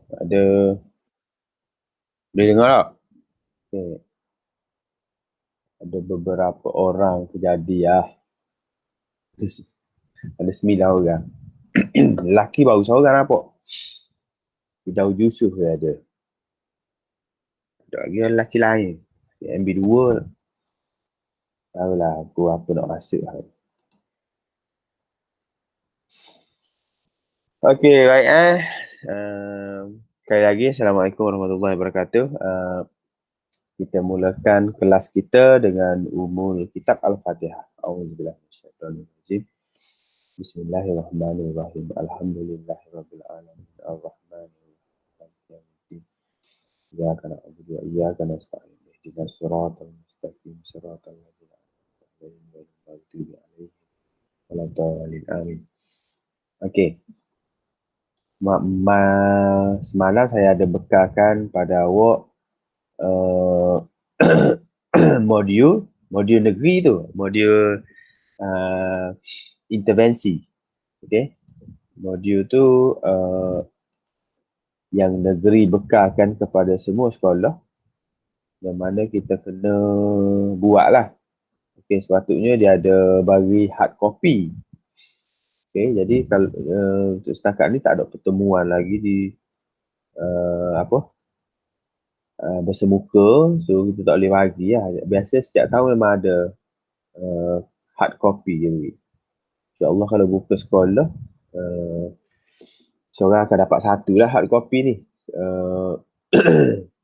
Ada, boleh dengar tak? Okay. Ada beberapa orang terjadi lah. Ada 9 orang. Lelaki baru seorang nampak. Hidau Yusuf dia ada. Ada lagi lelaki lain. MB2. Tahulah aku apa nak masuk lah. Okey, baik sekali lagi, Assalamualaikum warahmatullahi wabarakatuh. Kita mulakan kelas kita dengan umul kitab Al-Fatihah. A'udzubillahi minasyaitonirrajim. Bismillahirrahmanirrahim. Alhamdulillahirabbil alamin. Arrahmanirrahim. Iyyaka na'budu wa iyyaka nasta'in. Ihdinas siratal mustaqim. Siratal ladzina an'amta 'alaihim ghairil maghdubi 'alaihim waladdallin. Amin. Okey. Semalam saya ada bekalkan pada awak modul negeri tu, modul intervensi. Okey. Modul tu yang negeri bekalkan kepada semua sekolah, yang mana kita kena buat lah. Okey, sepatutnya dia ada bagi hard copy. Okey, jadi kalau untuk setakat ni tak ada pertemuan lagi di bersemuka, so kita tak boleh bagi lah. Biasa setiap tahun memang ada hard copy je. InsyaAllah kalau buka sekolah, seorang akan dapat satu lah hard copy ni.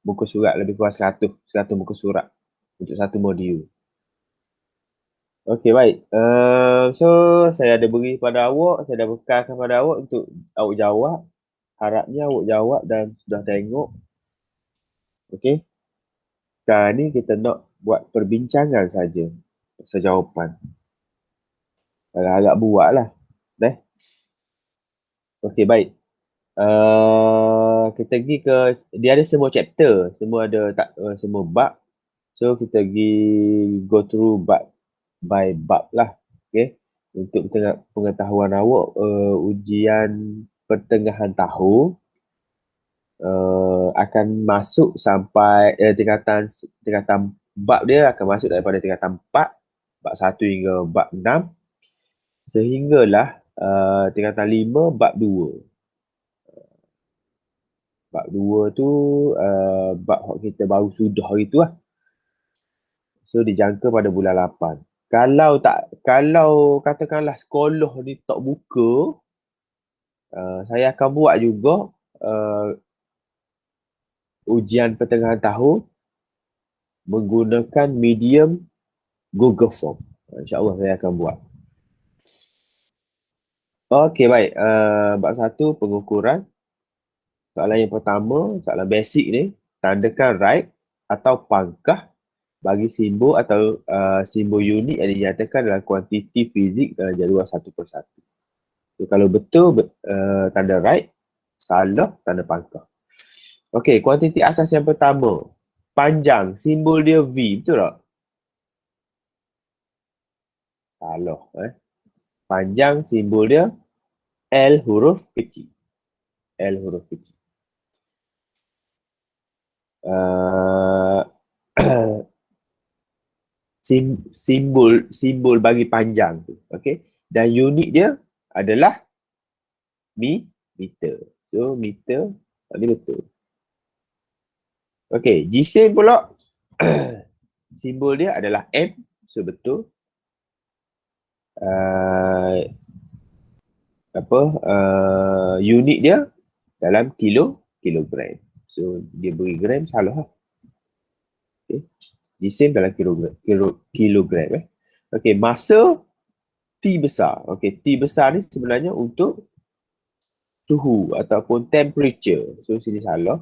Buku surat lebih kurang 100 buku surat untuk satu modul. Okey, baik. So, saya ada beri pada awak, saya dah bekalkan pada awak untuk awak jawab. Harapnya awak jawab dan sudah tengok. Okey. Sekarang ni kita nak buat perbincangan saja. Sejawapan. Agak-agak buat lah. Okey, baik. Kita pergi ke, dia ada semua chapter. Semua ada semua bab. So, kita pergi go through bab by bab lah. Okay. Untuk pengetahuan awak, ujian pertengahan tahun akan masuk sampai tingkatan bab dia akan masuk daripada tingkatan 4, bab 1 hingga bab 6, sehinggalah tingkatan 5, bab 2. Bab 2 tu bab kita baru sudah hari tu lah. So dijangka pada bulan 8. Kalau katakanlah sekolah ni tak buka, saya akan buat juga ujian pertengahan tahun menggunakan medium Google Form. InsyaAllah saya akan buat. Okey, baik. Bab 1, pengukuran. Soalan yang pertama, soalan basic ni, tandakan right atau pangkah bagi simbol atau simbol unik yang dinyatakan dalam kuantiti fizik dalam jadual 1/1. So, kalau betul, tanda right. Salah, tanda pangkah. Okey, kuantiti asas yang pertama. Panjang, simbol dia V, betul tak? Salah. Panjang, simbol dia L huruf kecil. L huruf kecil. Simbol bagi panjang tu. Okey. Dan unit dia adalah meter. So, meter tadi betul. Okey, jisim pula simbol dia adalah M. So, betul. Unit dia dalam kilogram. So, dia beri gram, salah lah. Okay. Jisim dalam kilogram. Okey, masa T besar. Okey, T besar ni sebenarnya untuk suhu ataupun temperature. So, sini salah.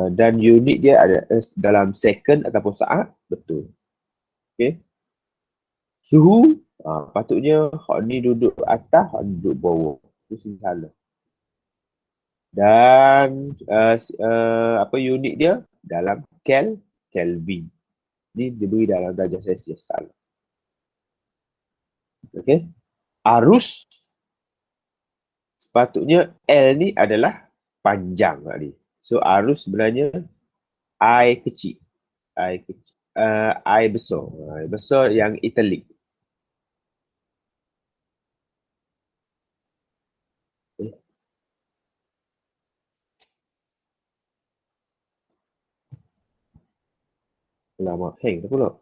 Dan unit dia ada dalam second ataupun saat. Betul. Okey. Suhu, patutnya hak ni duduk atas, hak ni duduk bawah. Itu sini salah. Dan unit dia dalam Kelvin. Ni diberi dalam darjah Celsius, salah. Okey. Arus sepatutnya L ni adalah panjang tadi. So arus sebenarnya I kecil. I kecil. I besar. I besar yang italic. Eh, lama hang tak pula.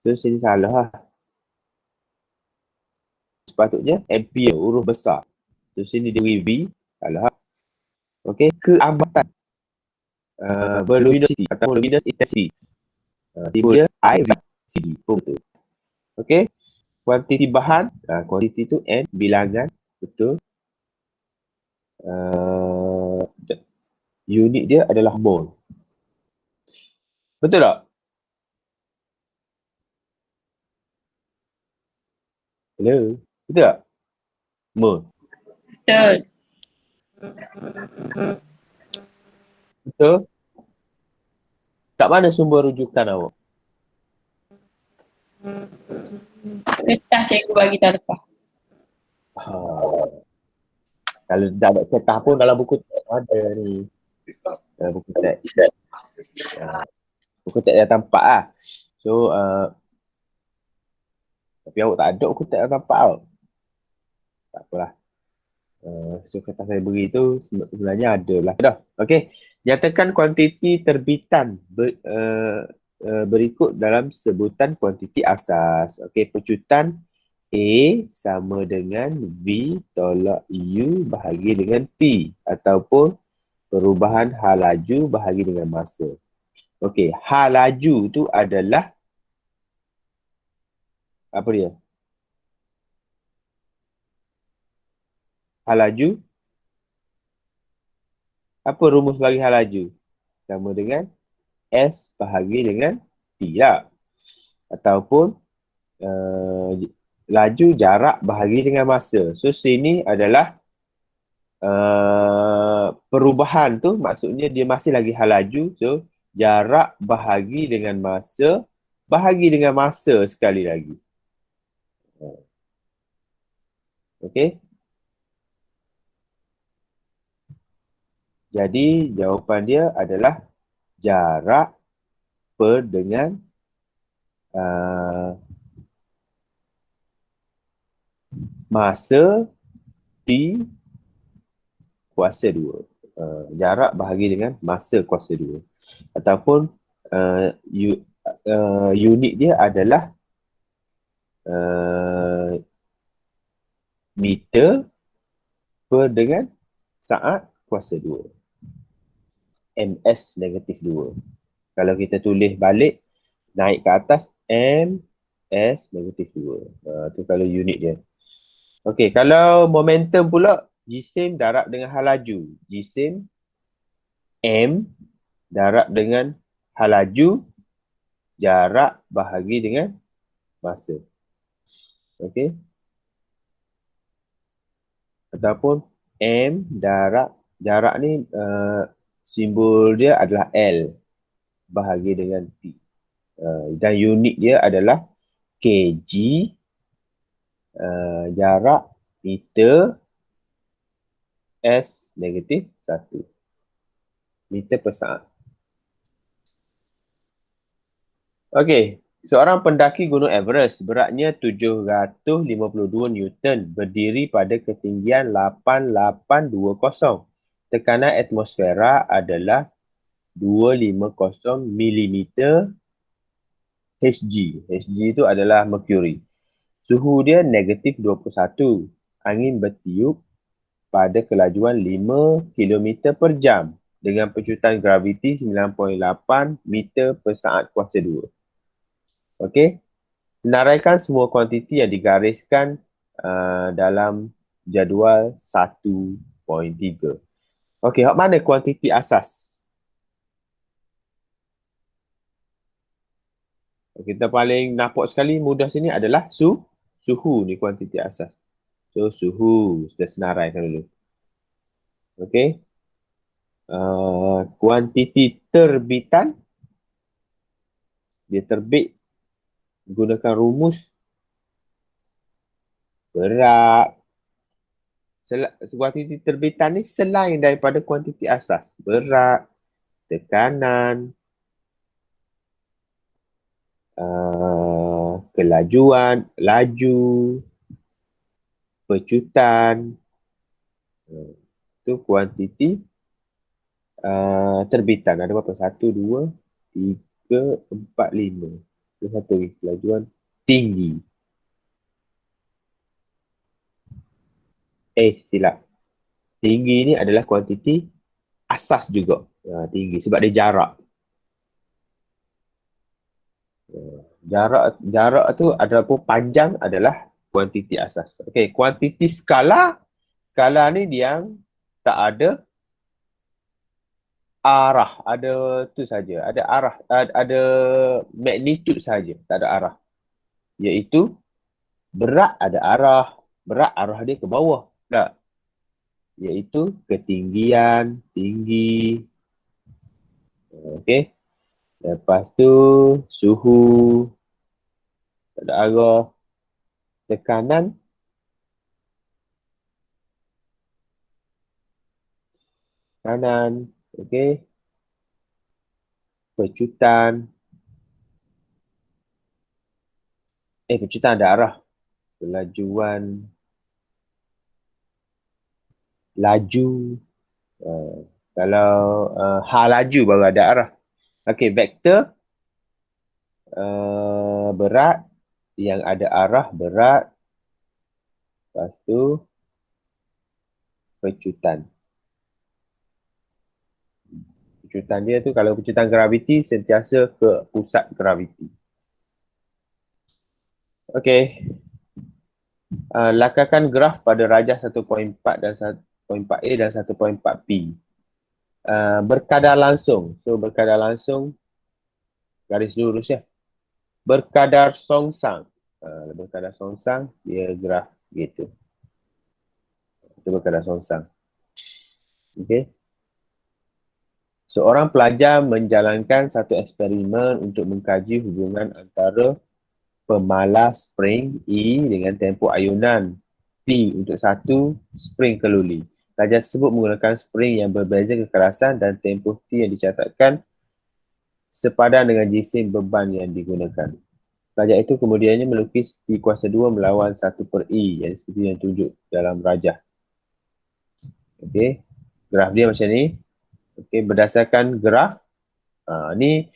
So sini salah lah. Sepatutnya ampere huruf besar. So sini dia V. Salah. Okey, keambatan berluminosity atau luminous intensity. Simbol dia I V C D. Oh, betul. Okey. Kuantiti bahan, kuantiti tu N, bilangan, betul. Unit dia adalah mol. Betul tak? Hello? Betul tak? Mol. Betul. Betul? Kat mana sumber rujukan awak? Kertas cikgu bagi tahun lepas. Ha. Kalau tak ada kertas pun dalam buku teks ada ni. Buku teks. Buku teks dah tampak lah. So, tapi awak tak ada buku teks dah tampak tau. Tak apalah. So, kertas saya beri tu sebenarnya ada lah. Dah. Okay. Nyatakan kuantiti terbitan berikut dalam sebutan kuantiti asas. Okay. Pecutan A sama dengan V tolak U bahagi dengan T. Ataupun perubahan hal laju bahagi dengan masa. Okey, hal laju tu adalah apa dia? Hal laju? Apa rumus bagi hal laju? Sama dengan S bahagi dengan T lah. Ataupun laju jarak bahagi dengan masa. So, sini adalah perubahan tu maksudnya dia masih lagi hal laju. So, jarak bahagi dengan masa bahagi dengan masa sekali lagi. Okey. Jadi jawapan dia adalah jarak per dengan masa T kuasa 2. Jarak bahagi dengan masa kuasa 2. Ataupun unit dia adalah meter per dengan saat kuasa 2. MS negatif 2. Kalau kita tulis balik, naik ke atas, MS negatif 2. Tu kalau unit dia. Okey, kalau momentum pula, jisim darab dengan hal laju. Jisim M darab dengan hal laju, jarak bahagi dengan masa. Okey. Ataupun M darab, jarak ni simbol dia adalah L bahagi dengan T. Dan unit dia adalah kg, jarak meter, S negatif 1. Meter per saat. Okey, seorang pendaki Gunung Everest beratnya 752 Newton berdiri pada ketinggian 8820. Tekanan atmosfera adalah 250 mm Hg. Hg itu adalah mercury. Suhu dia negatif 21. Angin bertiup pada kelajuan 5 km per jam dengan pecutan graviti 9.8 meter per saat kuasa 2. Okey. Senaraikan semua kuantiti yang digariskan dalam jadual 1.3. Okey, hak mana kuantiti asas? Kita paling nampak sekali mudah sini adalah suhu ni kuantiti asas. So suhu, kita senaraikan dulu. Okey. Kuantiti terbitan, dia terbit gunakan rumus berat. Kuantiti terbitan ni selain daripada kuantiti asas. Berat, tekanan, kelajuan, laju, pecutan. Itu kuantiti terbitan. Ada berapa? 1, 2, 3, 4, 5. Itu satu lagi. Kelajuan tinggi. Silap. Tinggi ni adalah kuantiti asas juga. Tinggi sebab dia jarak. Jarak tu adapun panjang adalah kuantiti asas. Okey, kuantiti skala. Skala ni dia tak ada arah, ada tu saja. Ada arah, ada magnitude saja, tak ada arah. Iaitu berat ada arah, berat arah dia ke bawah. Tak. Iaitu ketinggian, tinggi. Okey. Lepas tu suhu, tak ada arah. Tekanan, okey. Pecutan. Pecutan ada arah. Kelajuan, laju. Kalau laju baru ada arah. Okey, vektor berat yang ada arah berat. Lepas tu pecutan. Pecutan dia tu kalau pecutan graviti sentiasa ke pusat graviti. Okey. Lakarkan graf pada rajah 1.4 dan 1.4A dan 1.4P. Berkadar langsung. So berkadar langsung garis lurus ya. Berkadar songsang. Berkadar songsang dia graf gitu. Itu berkadar songsang. Okey. Seorang pelajar menjalankan satu eksperimen untuk mengkaji hubungan antara pemalas spring E dengan tempoh ayunan P untuk satu spring keluli. Pelajar tersebut menggunakan spring yang berbeza kekerasan dan tempoh T yang dicatatkan sepadan dengan jisim beban yang digunakan. Pelajar itu kemudiannya melukis T kuasa 2 melawan 1/E yang seperti yang tunjuk dalam rajah. Okey, graf dia macam ni. Okey, berdasarkan graf, ni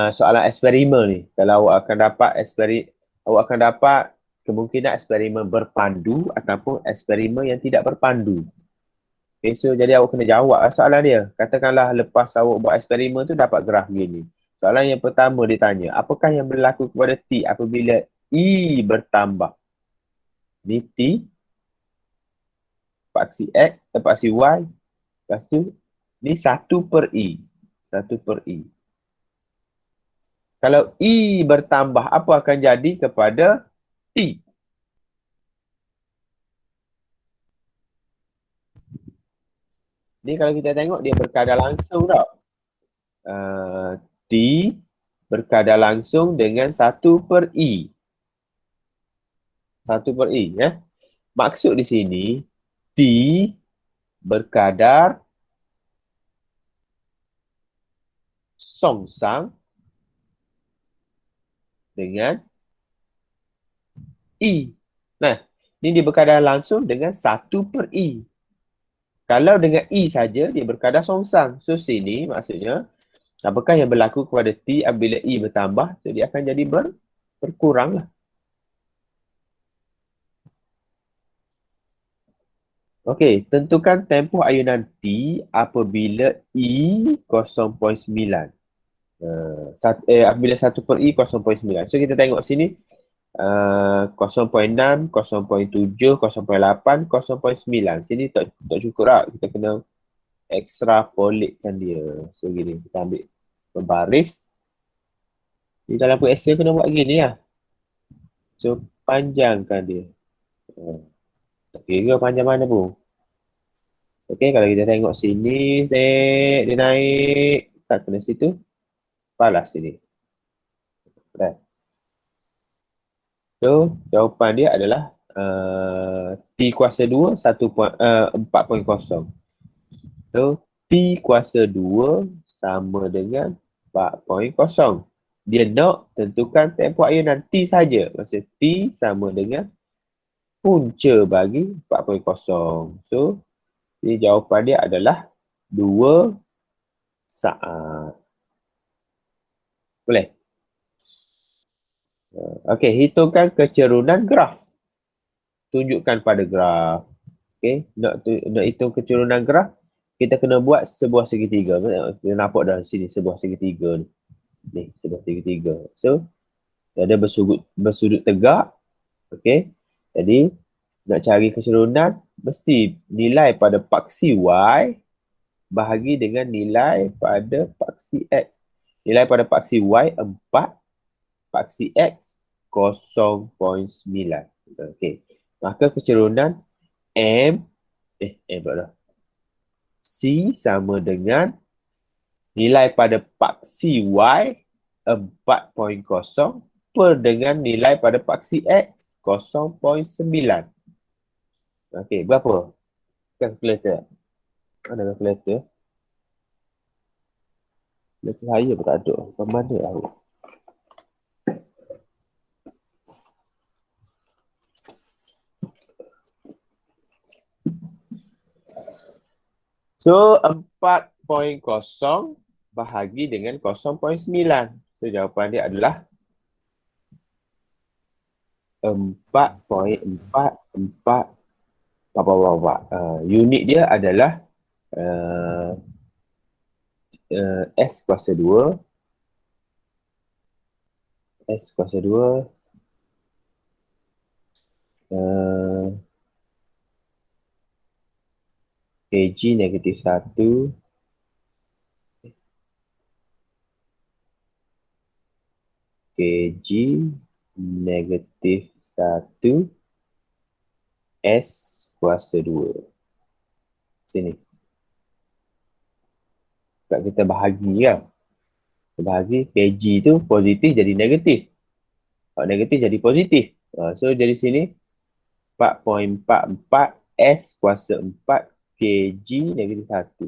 soalan eksperimen ni. Kalau awak akan dapat kemungkinan eksperimen berpandu ataupun eksperimen yang tidak berpandu. Okay, so jadi awak kena jawab soalan dia. Katakanlah lepas awak buat eksperimen tu dapat graf gini. Soalan yang pertama dia tanya, apakah yang berlaku kepada T apabila E bertambah? Ni T, paksi X, paksi Y. Lepas tu, ni 1/E. 1/E. Kalau E bertambah, apa akan jadi kepada T? Ni kalau kita tengok dia berkadar langsung tau. T berkadar langsung dengan 1/E. 1/E ya. Maksud di sini T berkadar songsang dengan E. Nah, ini dia berkadar langsung dengan 1/E. Kalau dengan E saja dia berkadar songsang. So sini maksudnya apakah yang berlaku kepada T apabila E bertambah? So dia akan jadi berkurang lah. Okey, tentukan tempoh ayunan T apabila E 0.9. Apabila 1/E 0.9. So kita tengok sini 0.6, 0.7, 0.8, 0.9. Sini tak cukup lah. Kita kena extrapolatekan dia. So gini, kita ambil berbaris. Di dalam Excel kena buat gini lah. So, panjangkan dia. Tak kira panjang mana pun. Okey, kalau kita tengok sini, dia naik. Tak kena situ. Balas sini. Right. So, jawapan dia adalah T kuasa 2, 4.0. So, T kuasa 2 sama dengan 4.0. Dia nak tentukan tempoh air nanti saja. Maksud T sama dengan punca bagi 4.0. So, jawapan dia adalah 2 saat. Boleh? Okey, hitungkan kecerunan graf. Tunjukkan pada graf. Okey, nak hitung kecerunan graf, kita kena buat sebuah segitiga. Kita nampak dah sini sebuah segitiga ni. Ni, sebuah segitiga. So, ada bersudut tegak. Okey. Jadi, nak cari kecerunan, mesti nilai pada paksi Y bahagi dengan nilai pada paksi X. Nilai pada paksi Y 4, paksi X 0.9. Okey. Maka kecerunan pula C sama dengan nilai pada paksi Y 4.0 per dengan nilai pada paksi X 0.9. Okey, berapa? Kalkulator. Mana kalkulator? Kalkulator saya pun tak ada. Ke mana aku? So, 4.0 bahagi dengan 0.9. So, jawapan dia adalah 4.44. Unit dia adalah S kuasa 2. S kuasa 2. Kg negatif 1. Kg negatif 1. S kuasa 2. Sini. Tak kita bahagi lah. Kita bahagi Kg tu positif jadi negatif. Kalau negatif jadi positif. So jadi sini 4.44 S kuasa 4 Kg negatif 1.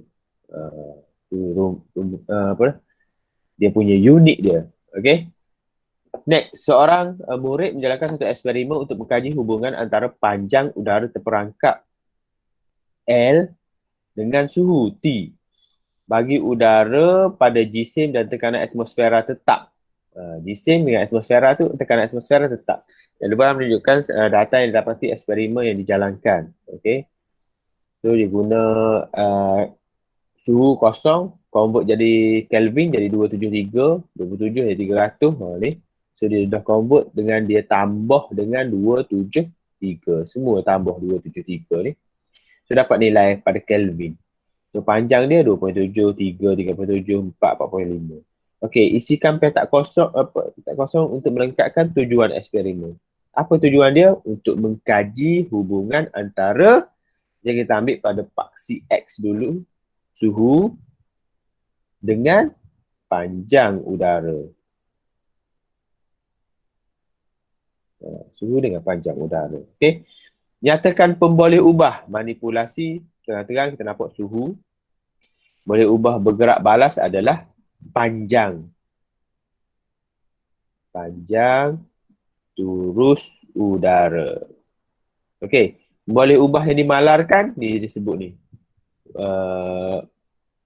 Apa dah? Dia punya unit dia. Okay. Next, seorang murid menjalankan satu eksperimen untuk mengkaji hubungan antara panjang udara terperangkap L dengan suhu T bagi udara pada jisim dan tekanan atmosfera tetap. Jisim dengan atmosfera tu, tekanan atmosfera tetap. Yang luar menunjukkan data yang didapati eksperimen yang dijalankan. Okay. So, dia guna suhu kosong, convert jadi Kelvin jadi 273, 27 jadi 300. Ni. So, dia dah convert dengan dia tambah dengan 273. Semua tambah 273 ni. So, dapat nilai pada Kelvin. So, panjang dia 2.7, 3, 3.7, 4, 4.5. Okey, isikan petak kosong untuk melengkapkan tujuan eksperimen. Apa tujuan dia? Untuk mengkaji hubungan antara, jadi kita ambil pada paksi X dulu, suhu dengan panjang udara. Suhu dengan panjang udara. Okey. Nyatakan pemboleh ubah manipulasi. Terang-terang kita nampak suhu. Boleh ubah bergerak balas adalah panjang. Panjang turus udara. Okey. Boleh ubah yang dimalarkan, ni disebut ni.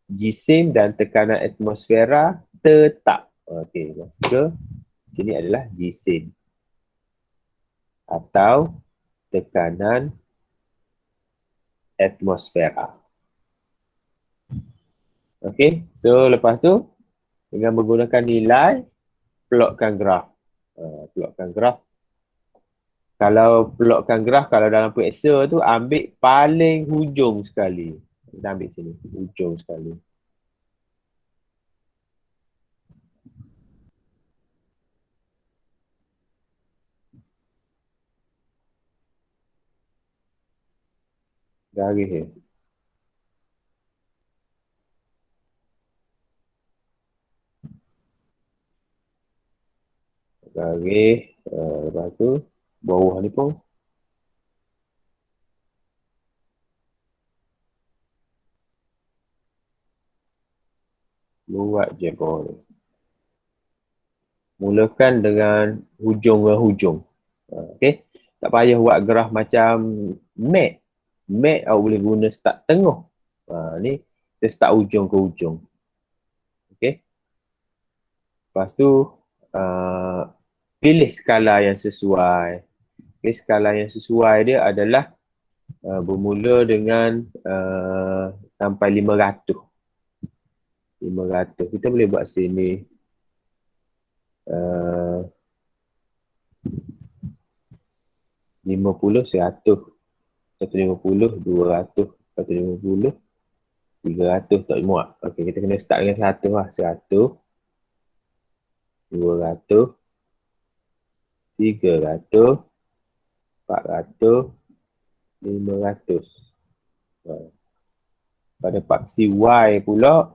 Jisim dan tekanan atmosfera tetap. Okey. Maksudnya, sini adalah jisim. Atau tekanan atmosfera. Okey. So, lepas tu, dengan menggunakan nilai, plotkan graf. Plotkan graf. Kalau plotkan graf, kalau dalam Excel tu, ambil paling hujung sekali. Kita ambil sini, hujung sekali. Garis je. Garis. Lepas tu, bawah ni pun. Buat je bawah ni. Mulakan dengan hujung ke hujung. Okay. Tak payah buat graf macam mat. Mat awak boleh guna start tengah. Ni kita start hujung ke hujung. Okay. Lepas tu pilih skala yang sesuai. Okay, skala yang sesuai dia adalah bermula dengan sampai 500. 500. Kita boleh buat sini. 50, 100. 150, 200. 150, 300. Tak muat. Okay, kita kena start dengan 100 lah. 100, 200, 300, 400, 500. Pada paksi Y pula,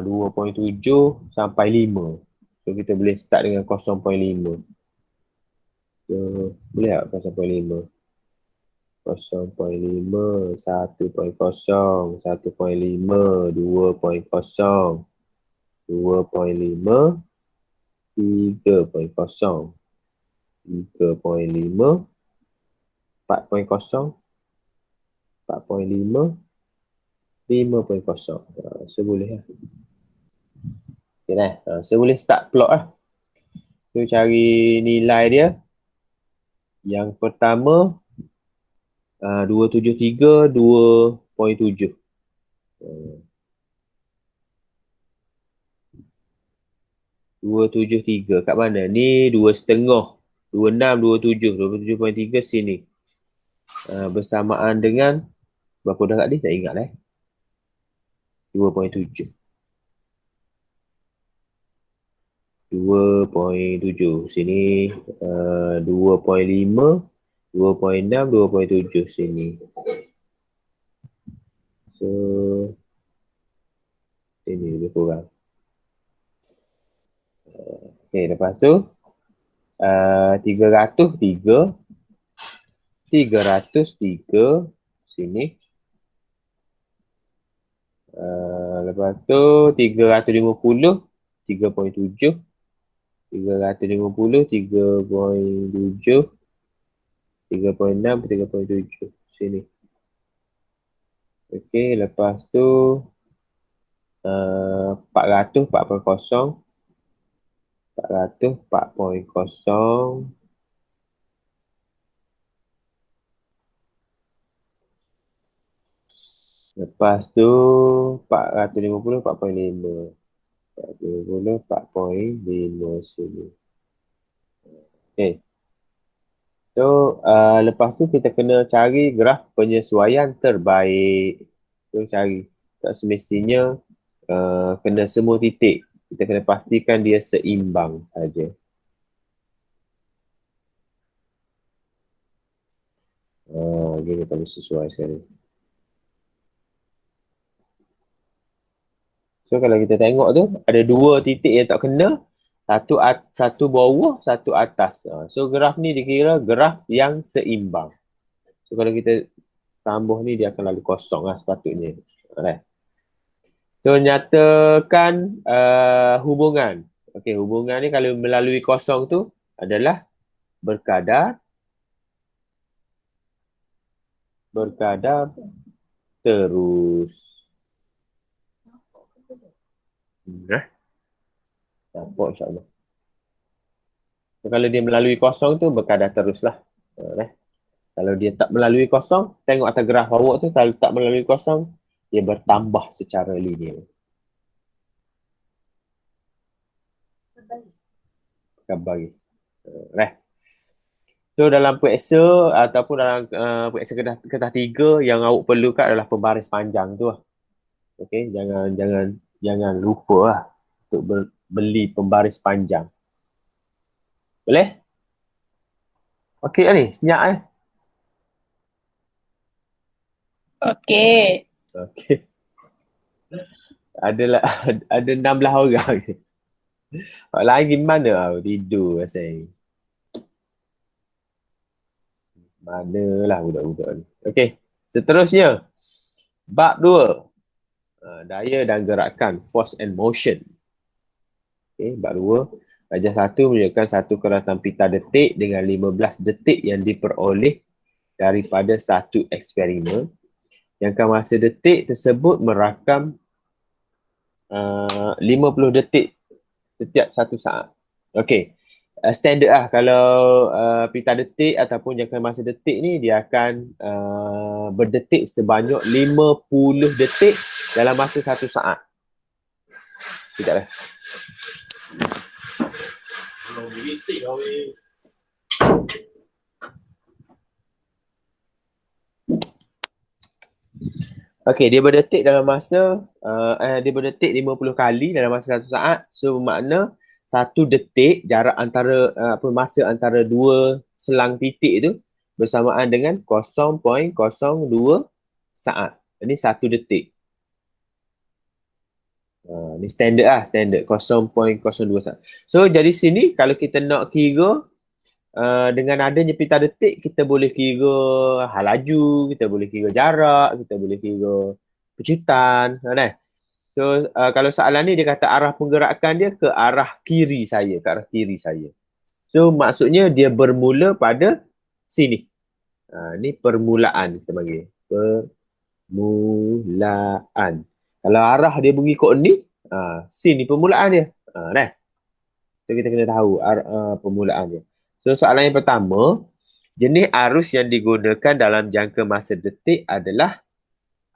2.7 sampai 5. So kita boleh start dengan 0.5. So boleh tak 0.5? 0.5, 1.0, 1.5, 2.0, 2.5, 3.0, 3.5, 4.0, 4.5, 5.0. So boleh lah. Okay lah. So boleh start plot lah. So cari nilai dia. Yang pertama 273, 2.7. 273 kat mana? Ni 2.5. 26, 27. 27.3 sini. Bersamaan dengan berapa dah kat ni? Tak ingat lah. 2.7. 2.7 sini 2.5, 2.6, 2.7 sini. So sini lebih kurang. Okay, lepas tu 303 sini. Lepas tu 350 3.7, 350 3.7, 3.6 3.7 sini. Okey, lepas tu 400 4.0, 400 4.0, lepas tu 450 4.5, 450 4.5 sini. Okey. So lepas tu kita kena cari graf penyesuaian terbaik. So cari. Tak semestinya kena semua titik. Kita kena pastikan dia seimbang saja. Gini paling sesuai sekali. So kalau kita tengok tu ada dua titik yang tak kena, satu bawah, satu atas. So graf ni dikira graf yang seimbang. So kalau kita tambah ni dia akan lalu kosong lah sepatutnya. Alright. So nyatakan hubungan. Okey, hubungan ni kalau melalui kosong tu adalah berkadar terus. Nampak insyaAllah. So, kalau dia melalui kosong tu berkadar terus lah. Kalau dia tak melalui kosong, tengok atas graf bawah tu, kalau tak melalui kosong, dia bertambah secara linear. Bagi. So dalam periksa ataupun dalam periksa kedah 3 yang awak perlukan adalah pembaris panjang tu lah. Okey, jangan lupa lah untuk beli pembaris panjang. Boleh? Okey lah ni, senyap Okey. Okey. Adalah ada 16 orang je. Orang lain gimana tau, tidur rasanya. Manalah budak-budak ni. Okey, seterusnya. Bab 2. Daya dan gerakan, force and motion. Okey, bab 2. Darjah 1 menunjukkan satu keratan pita detik dengan 15 detik yang diperoleh daripada satu eksperimen. Jangka masa detik tersebut merakam 50 detik setiap satu saat. Okey. Standard lah kalau pita detik ataupun jangka masa detik ni dia akan berdetik sebanyak 50 detik dalam masa satu saat. Sekejap lah. Okey, dia berdetik dalam masa dia berdetik 50 kali dalam masa satu saat. So bermakna satu detik jarak antara masa antara dua selang titik tu bersamaan dengan 0.02 saat. Ini satu detik. Ni standard lah, standard 0.02 saat. So jadi sini kalau kita nak kira dengan adanya pita detik, kita boleh kira hal laju, kita boleh kira jarak, kita boleh kira pecutan, kan? So kalau soalan ni dia kata arah pergerakan dia ke arah kiri saya, ke arah kiri saya. So maksudnya dia bermula pada sini. Ni permulaan kita panggil. Permulaan. Kalau arah dia mengikut ni, sini permulaan dia. Nah. So kita kena tahu permulaan dia. So soalan yang pertama, jenis arus yang digunakan dalam jangka masa detik adalah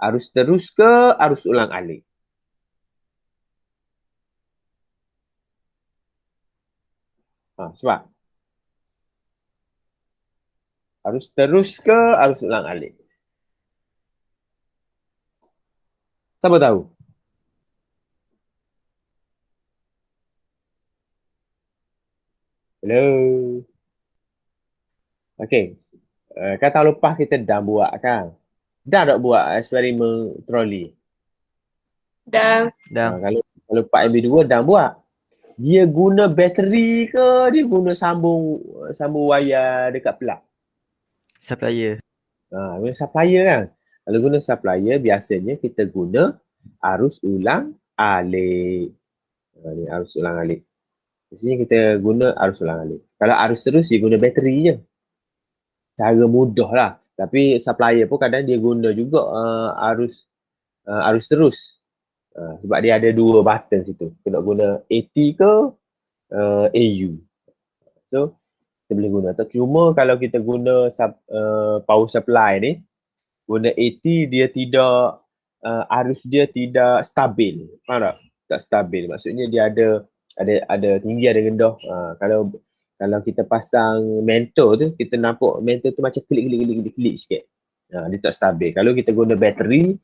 arus terus ke arus ulang alik? Sebab arus terus ke arus ulang alik? Siapa tahu? Hello. Okey. Kan tahun lepas kita dah buat kan? Dah tak buat eksperimen troli? Dah. Kalau 4MB2 dah buat. Dia guna bateri ke dia guna sambung wayar dekat plug? Supplier. Guna supplier kan? Kalau guna supplier biasanya kita guna arus ulang alik. Ni arus ulang alik. Biasanya kita guna arus ulang alik. Kalau arus terus dia guna bateri je. Cara mudah lah. Tapi supplier pun kadang dia guna juga arus terus. Sebab dia ada dua button situ. Kita nak guna AT ke AU. So, kita boleh guna. Cuma kalau kita guna power supply ni, guna AT dia tidak, arus dia tidak stabil. Faham tak? Tak stabil. Maksudnya dia ada tinggi, ada rendah. Kalau kita pasang mentor tu, kita nampak mentor tu macam klik sikit. Dia tak stabil. Kalau kita guna bateri,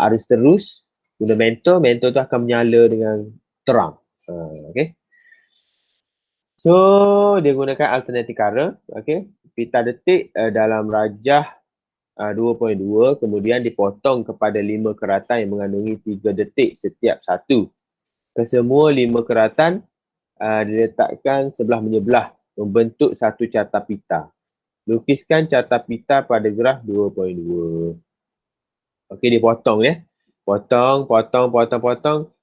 arus terus, guna mentor tu akan menyala dengan terang. Okay. So, dia gunakan alternating current. Okay. Pita detik dalam rajah 2.2 kemudian dipotong kepada 5 keratan yang mengandungi 3 detik setiap satu. Kesemua 5 keratan diletakkan sebelah menyebelah membentuk satu carta pita. Lukiskan carta pita pada graf 2.2. Okey, dia potong ya. Potong.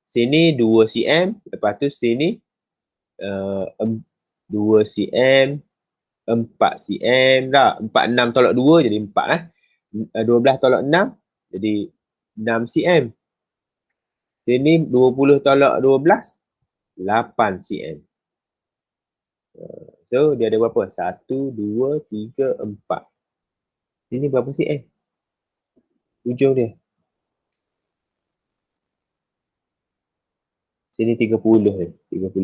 Sini 2 cm, lepas tu sini 2 cm, 4 cm dah. 46 tolak 2 jadi 4 lah. 12 tolak 6 jadi 6 cm. Sini 20 tolak 12 8 cm. So dia ada berapa? 1, 2, 3, 4. Ini berapa cm? Ujung dia. Sini 30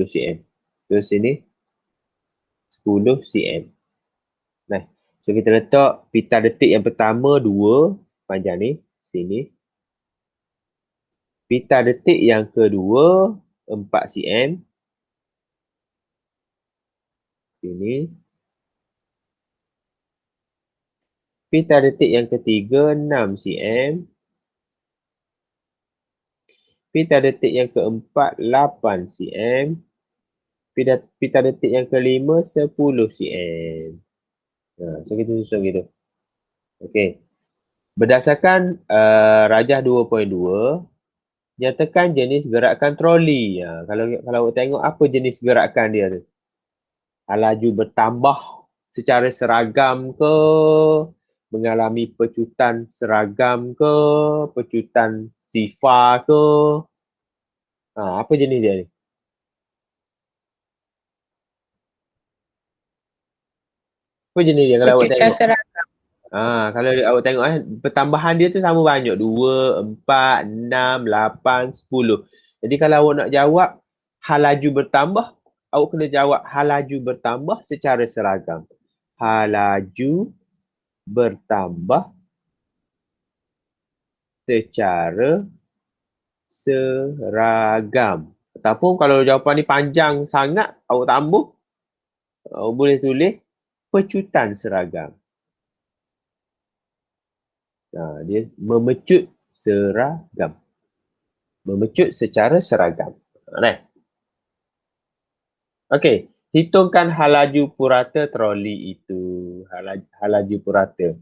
cm. So sini 10 cm. Nah, so kita letak pita detik yang pertama 2 panjang ni, sini. Pita detik yang kedua 4 cm. Sini. Pita detik yang ketiga 6 cm. Pita detik yang keempat 8 cm. Pita detik yang kelima 10 cm. So kita susun gitu. Okey. Berdasarkan rajah 2.2, nyatakan jenis gerakan troli. Kalau awak tengok apa jenis gerakan dia tu? Laju bertambah secara seragam ke, mengalami pecutan seragam ke, pecutan sifar ke. Apa jenis dia ni? Apa jenis dia kalau awak Pecutan tengok? seragam. Kalau awak tengok pertambahan dia tu sama banyak. 2, 4, 6, 8, 10. Jadi kalau awak nak jawab hal laju bertambah, awak kena jawab hal laju bertambah secara seragam. Hal laju bertambah secara seragam. Ataupun kalau jawapan ni panjang sangat, awak tambah, awak boleh tulis pecutan seragam. Dia memecut seragam. Memecut secara seragam. Okey, hitungkan hal laju purata troli itu. Hal laju purata.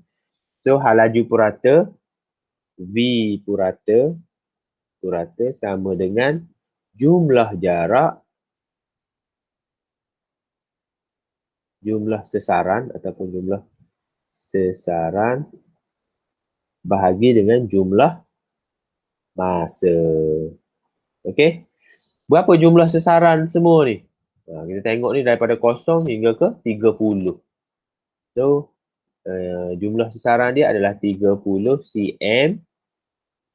So, hal laju purata, V purata sama dengan jumlah jarak, jumlah sesaran ataupun jumlah sesaran bahagi dengan jumlah masa. Okey. Berapa jumlah sesaran semua ni? Kita tengok ni daripada 0 hingga ke 30. So, jumlah sesaran dia adalah 30 cm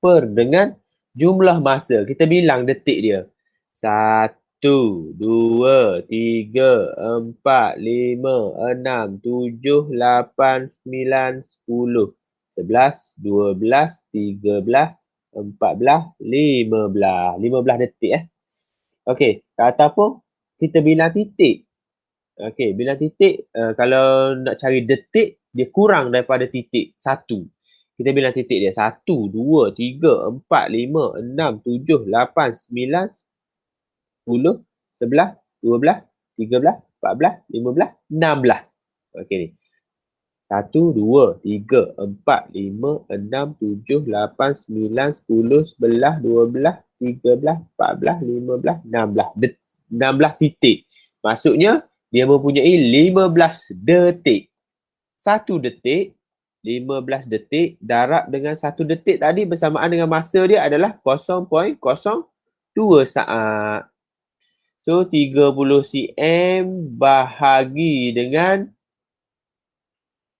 per dengan jumlah masa. Kita bilang detik dia. 1, 2, 3, 4, 5, 6, 7, 8, 9, 10, 11, 12, 13, 14, 15. 15 detik Okey, ataupun kita bilang titik. Okey, bilang titik, kalau nak cari detik, dia kurang daripada titik 1. Kita bilang titik dia 1, 2, 3, 4, 5, 6, 7, 8, 9, 10, 11, 12, 13, 14, 15, 16. Okey ni. 1, 2, 3, 4, 5, 6, 7, 8, 9, 10, 11, 12, 13, 14, 15, 16. 16 titik. Maksudnya, dia mempunyai 15 detik. 1 detik, 15 detik, darab dengan 1 detik tadi bersamaan dengan masa dia adalah 0.02 saat. So, 30 cm bahagi dengan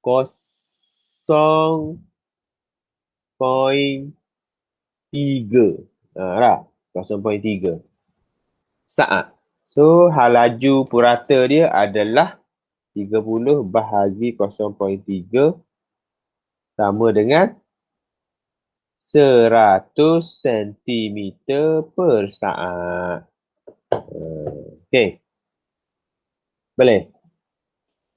0.3. Dah, 0.3 saat. So, hal laju purata dia adalah 30 bahagi 0.3 sama dengan 100 cm per saat. Okey. Boleh?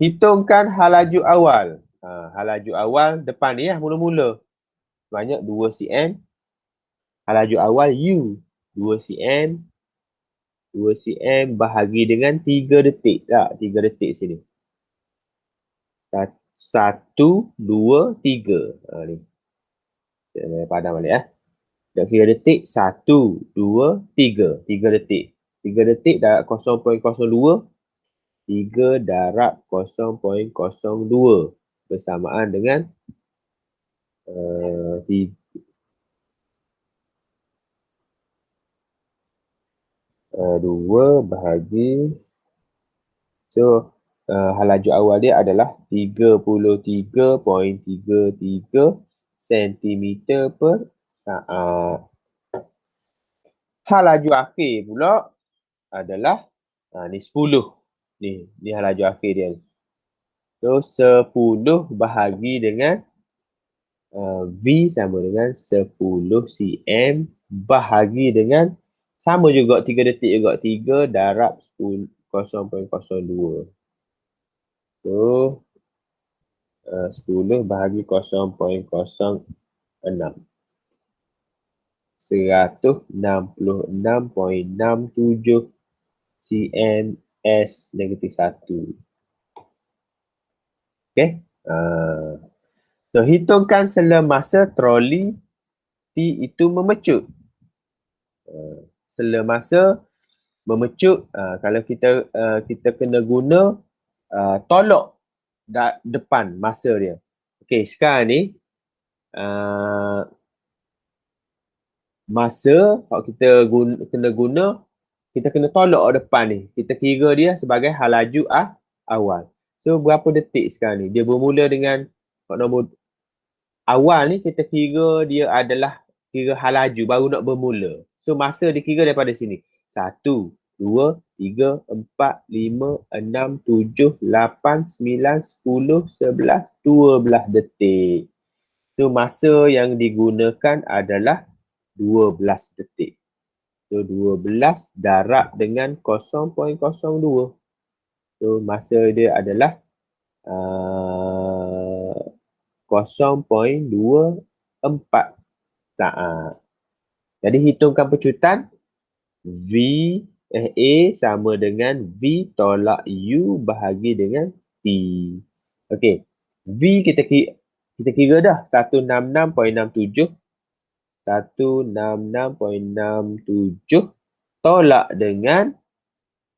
Hitungkan hal laju awal. Hal laju awal depan ni mula-mula. Banyak 2 cm. Hal laju awal U. 2 cm. 2 cm bahagi dengan 3 detik. 3 detik sini. 1, 2, 3. Ni. Kita padam balik Dah 3 detik. 1, 2, 3. 3 detik. 3 detik darab 0.02. 3 darab 0.02. Bersamaan dengan 2 bahagi. So, hal laju awal dia adalah 33.33 cm per saat. Hal laju akhir pula adalah ni 10. Ni hal laju akhir dia. So, 10 bahagi dengan V sama dengan 10 cm bahagi dengan sama juga 3 detik juga. 3 darab 0.02. So, 10 bahagi 0.06. 166.67 cms negatif 1. Okay. So, hitungkan sela masa troli T itu memecut. Sela masa memecut, kalau kita kena guna tolok depan masa dia. Okey, sekarang ni masa kalau kita kena tolok depan ni. Kita kira dia sebagai halaju awal. So berapa detik sekarang ni? Dia bermula dengan nombor awal ni, kita kira dia adalah kira halaju baru nak bermula. So masa dikira daripada sini. 1, 2, 3, 4, 5, 6, 7, 8, 9, 10, 11, 12 detik. So masa yang digunakan adalah 12 detik. So 12 darab dengan 0.02. So masa dia adalah 0.24 saat. Jadi hitungkan pecutan A sama dengan V tolak U bahagi dengan T. Okey. V kita kira dah 166.67. 166.67 tolak dengan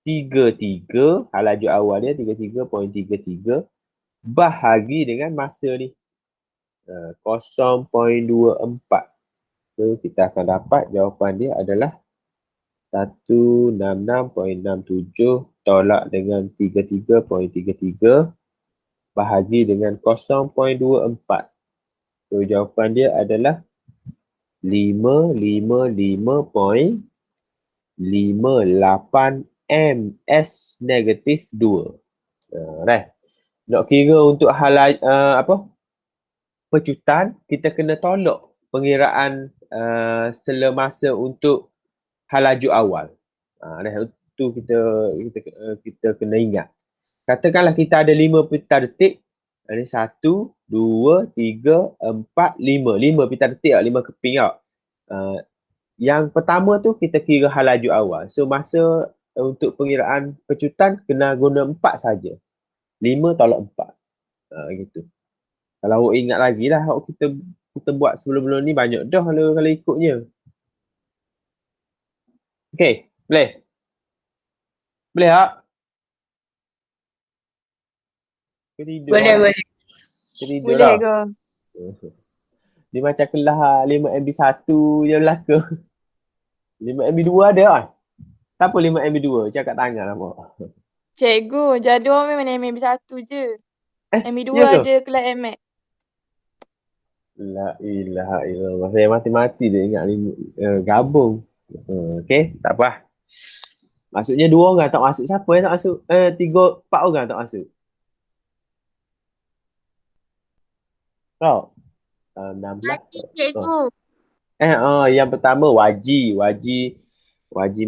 33, halaju awal dia 33.33 bahagi dengan masa ni 0.24. So kita akan dapat jawapan dia adalah 166.67 tolak dengan 33.33 bahagi dengan 0.24. So jawapan dia adalah 555.58 ms negatif 2. Right. Nak kira untuk pecutan, kita kena tolak pengiraan sela masa untuk halaju awal. Itu kita kena ingat. Katakanlah kita ada 5 pita detik. Ini 1, 2, 3, 4, 5. 5 pita detik, 5 keping. Yang pertama tu kita kira halaju awal. So masa untuk pengiraan pecutan kena guna 4 saja. 5 tolak 4. Gitu. Kalau awak ingat lagi lah, kita buat sebelum-belum ni banyak dah kalau ikutnya. Okey, boleh? Boleh tak? Ketidur Boleh, lah. boleh. Ketidur Boleh lah. ke? Dia macam kelas 5MB1 je lah ke. 5MB2 ada kan? Siapa 5MB2? Cakap tangan apa? Cikgu, jadual memang MB1 je. MB2 ya ke? ada kelas MX. La ilaha illallah. Saya mati-mati dia ingat ni gabung. Okey, tak apa. Maksudnya 2 orang tak masuk. Siapa yang tak masuk? 4 orang tak masuk. Tahu? 16. Cikgu. Yang pertama Waji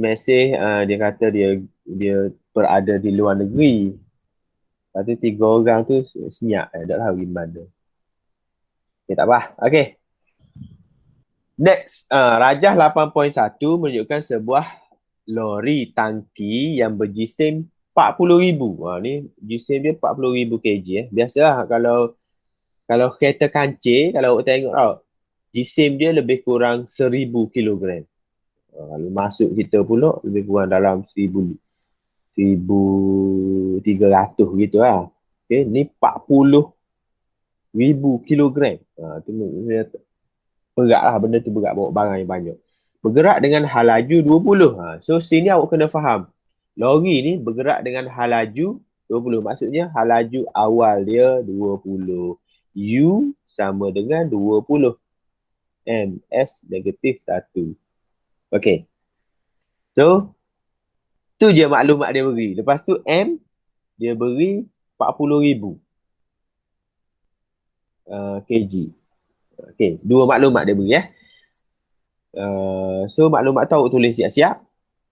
mesej dia kata dia berada di luar negeri. Lepas tu 3 orang tu senyap. Tak tahu di mana. Okay, tak apa. Okay. Next. Rajah 8.1 menunjukkan sebuah lori tangki yang berjisim 40,000. Ni jisim dia 40,000 kg. Biasalah kalau kereta kancil, kalau awak tengok tau, jisim dia lebih kurang 1,000 kilogram. Kalau masuk kita pula lebih kurang dalam 1,300 gitu lah. Okay, ni 40,000 kilogram. Tu berat lah, benda tu berat, bawa barang yang banyak. Bergerak dengan halaju 20. So sini awak kena faham. Lori ni bergerak dengan halaju 20. Maksudnya halaju awal dia 20. U sama dengan 20. MS negatif 1. Okay. So, tu je maklumat dia beri. Lepas tu M, dia beri 40,000 kg. Okay, 2 maklumat dia beri so, maklumat tu awak tulis siap-siap.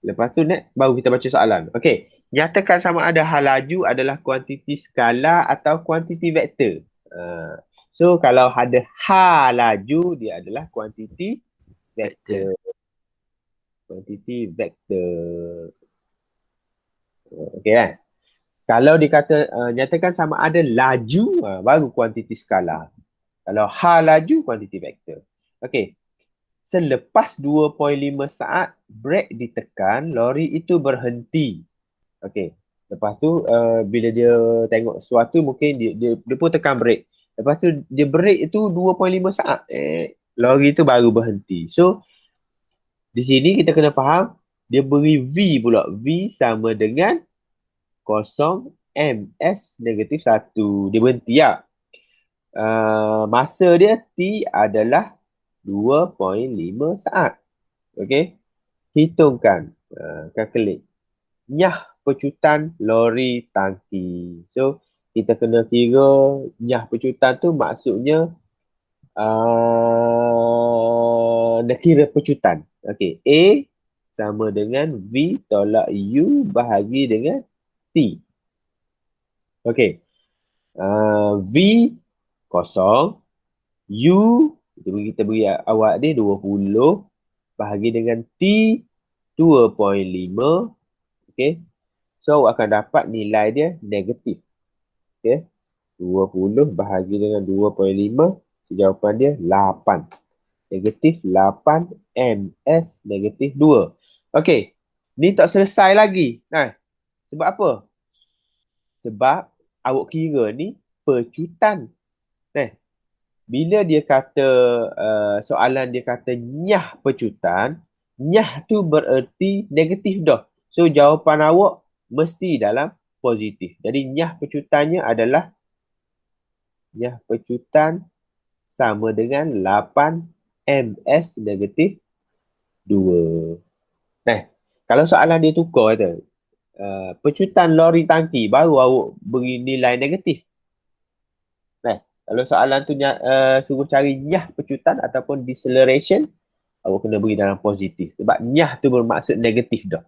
Lepas tu next, baru kita baca soalan. Okay, nyatakan sama ada halaju adalah kuantiti skala atau kuantiti vektor. So kalau ada H laju, dia adalah kuantiti vektor. Kuantiti vektor. Okey kan? Kalau dikata nyatakan sama ada laju, baru kuantiti skalar. Kalau H laju, kuantiti vektor. Okey. Selepas 2.5 saat brake ditekan, lori itu berhenti. Okey. Lepas tu bila dia tengok sesuatu mungkin dia pun tekan brake. Lepas tu dia brake itu 2.5 saat. Lori itu baru berhenti. So di sini kita kena faham dia beri V pula. V sama dengan 0 ms negatif 1. Dia berhenti lah. Masa dia T adalah 2.5 saat. Okey. Hitungkan. Calculate. Nyah pecutan lori tangki. So, kita kena kira nyah pecutan tu maksudnya nak kira pecutan. Okey. A sama dengan V tolak U bahagi dengan T. Okey. V kosong. U kita beri awak ni 20 bahagi dengan T 2.5. Okey. So awak akan dapat nilai dia negatif. Okey. 20 bahagi dengan 2.5, jawapan dia 8. Negatif 8 ms negatif 2. Okey. Ni tak selesai lagi. Sebab apa? Sebab awak kira ni pecutan. Bila dia kata soalan dia kata nyah pecutan, nyah tu bererti negatif dah. So jawapan awak mesti dalam positif. Jadi nyah pecutannya adalah nyah pecutan sama dengan 8 ms negatif 2. Kalau soalan dia tukar kata pecutan lori tangki baru awak beri nilai negatif. Kalau soalan tu suruh cari nyah pecutan ataupun deceleration, awak kena beri dalam positif. Sebab nyah tu bermaksud negatif dah.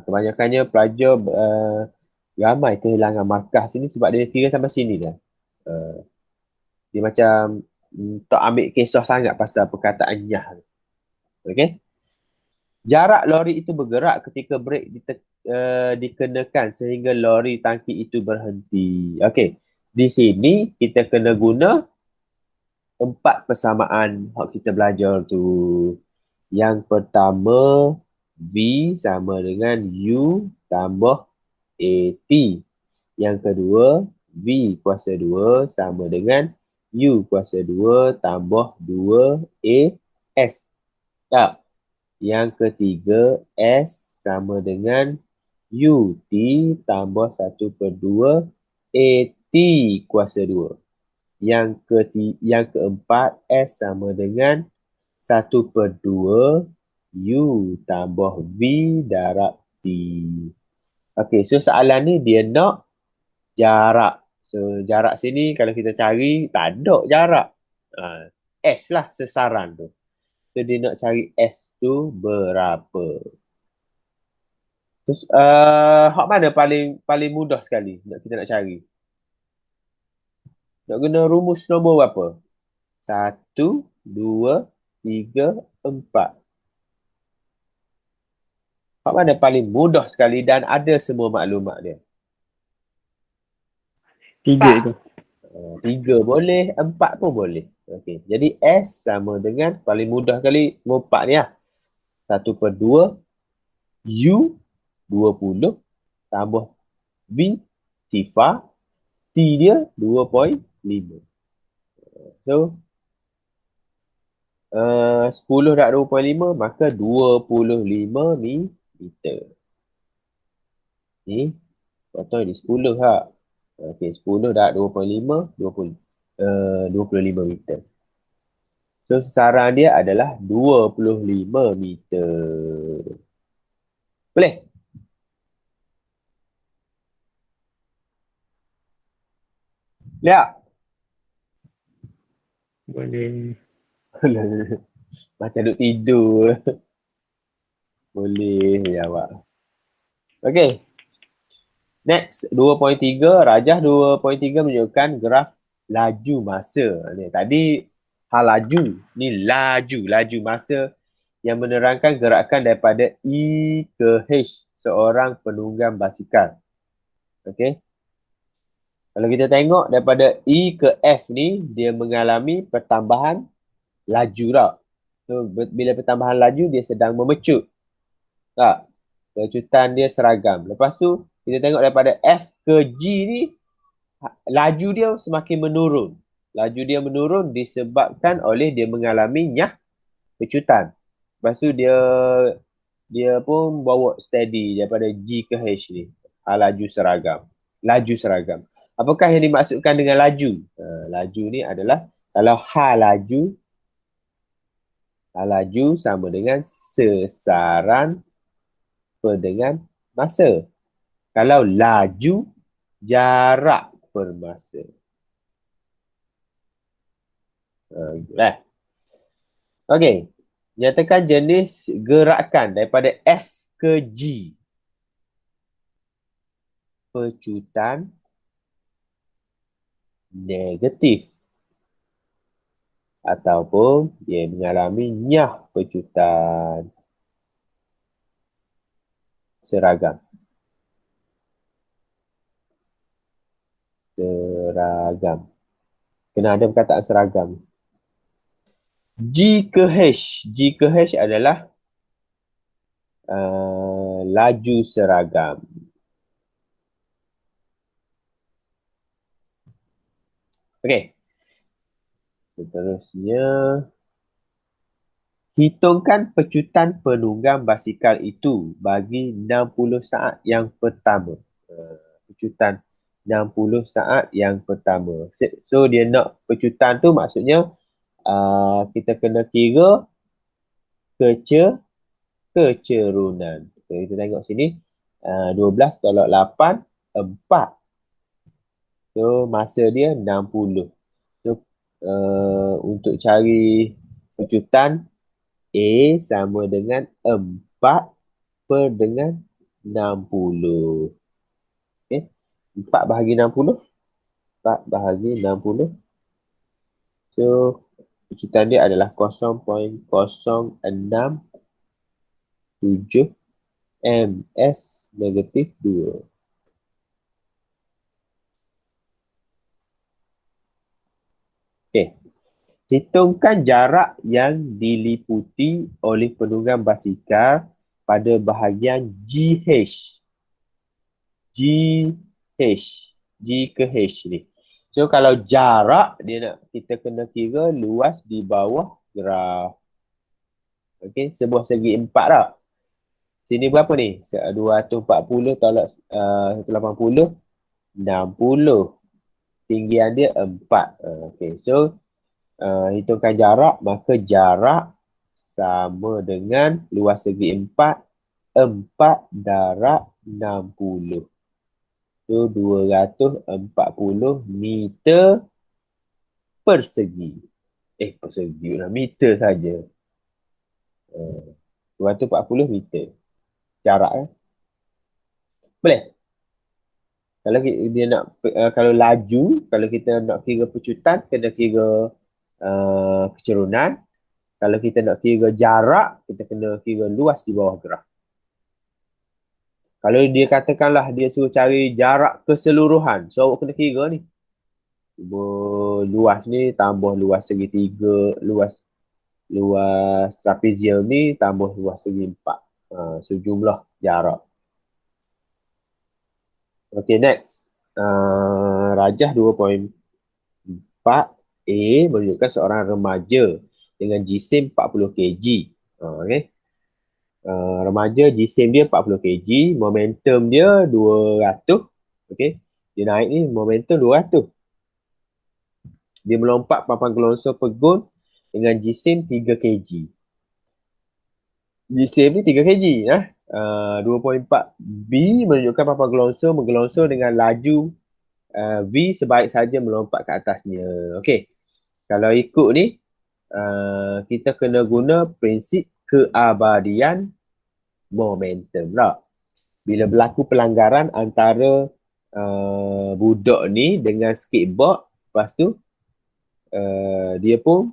Kebanyakannya pelajar ramai kehilangan markah sini sebab dia kira sampai sini dah. Dia macam tak ambil kisah sangat pasal perkataan nyah. Okey? Jarak lori itu bergerak ketika brake dikenakan sehingga lori tangki itu berhenti. Okey. Di sini kita kena guna 4 persamaan yang kita belajar tu. Yang pertama, V sama dengan U tambah AT. Yang kedua, V kuasa 2 sama dengan U kuasa 2 tambah 2AS. Tak. Yang ketiga, S sama dengan UT tambah 1/2 AT kuasa 2. Yang keempat, S sama dengan 1/2 U tambah V darab T. Okey, so soalan ni dia nak jarak. So jarak sini kalau kita cari, tak ada jarak. S lah sesaran tu. So dia nak cari S tu berapa. Terus hak mana paling mudah sekali kita nak cari? Nak guna rumus nombor berapa? 1, 2, 3, 4. Hak mana paling mudah sekali dan ada semua maklumat dia? 3 tu. 3 boleh, 4 pun boleh. Okey. Jadi S sama dengan paling mudah kali 4 ni lah. 1/2 U 20 tambah V sifar T dia 2.5. So 10 darab 2.5 maka 25 meter. Ni potong ni 10 lah. Okey, 10 darab 2.5 25 meter. So sasaran dia adalah 25 meter. Boleh? Lihat. Boleh. Macam duk tidur. Boleh jawab. Okey. Next, 2.3. Rajah 2.3 menunjukkan graf laju masa. Ni, tadi hal laju. Ni laju masa yang menerangkan gerakan daripada E ke H seorang penunggang basikal. Okey. Kalau kita tengok daripada E ke F ni, dia mengalami pertambahan laju tak. So, bila pertambahan laju, dia sedang memecut. Tak? Kecutan dia seragam. Lepas tu, kita tengok daripada F ke G ni, laju dia semakin menurun. Laju dia menurun disebabkan oleh dia mengalami pecutan. Lepas tu dia pun bawa steady daripada G ke H ni. Laju seragam. Laju seragam. Apakah yang dimaksudkan dengan laju? Laju ni adalah kalau laju sama dengan sesaran per dengan masa. Kalau laju, jarak per masa. Okey. Nyatakan jenis gerakan daripada F ke G. Pecutan negatif. Ataupun dia mengalami pecutan seragam. Seragam. Kena ada perkataan seragam. G ke H. G ke H adalah laju seragam. Okey. Seterusnya, hitungkan pecutan penunggang basikal itu bagi 60 saat yang pertama. Pecutan 60 saat yang pertama. So, dia nak pecutan tu maksudnya kita kena kira kecerunan. Okay, kita tengok sini. 12 tolak 8, 4. So, masa dia 60. So, untuk cari pecutan, A sama dengan 4 per dengan 60. Okay. 4 bahagi 60. 4 bahagi 60. So, pecutan dia adalah 0.0677 ms negatif 2. Okay. Hitungkan jarak yang diliputi oleh penunggang basikal pada bahagian GH. G ke H ni. So kalau jarak kita kena kira luas di bawah graf. Okey, sebuah segi 4 dah. Sini berapa ni? 240 tolak 180, 60. Tinggian dia 4. Okey, so hitungkan jarak, maka jarak sama dengan luas segi 4 darab 60. So 240 meter persegi. Persegi lah, meter saja. 240 meter. Jarak boleh? Kalau dia nak kalau laju, kalau kita nak kira pecutan, kena kira kecerunan. Kalau kita nak kira jarak, kita kena kira luas di bawah graf. Kalau dia katakanlah dia suruh cari jarak keseluruhan, so awak kena kira ni. Luas ni tambah luas segitiga, luas trapezium ni tambah luas segi 4. So jumlah jarak. Okay, next. Rajah 2.4 A menunjukkan seorang remaja dengan jisim 40 kg. Okay. Remaja jisim dia 40 kg, momentum dia 200. Okay. Dia naik ni momentum 200. Dia melompat papan gelongsor pegun dengan jisim 3 kg. Jisim ni 3 kg. 2.4 B menunjukkan papan gelongsor menggelongsor dengan laju V sebaik saja melompat ke atasnya. Okey. Kalau ikut ni, kita kena guna prinsip keabadian momentum lah. Bila berlaku pelanggaran antara budak ni dengan skateboard, lepas tu dia pun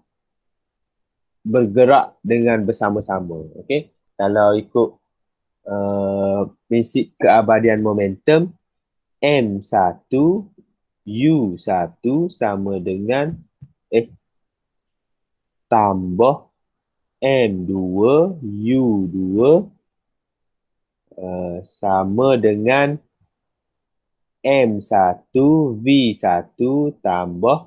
bergerak dengan bersama-sama. Okey, kalau ikut prinsip keabadian momentum, M1 U1 sama dengan tambah M2 U2 sama dengan M1 V1 tambah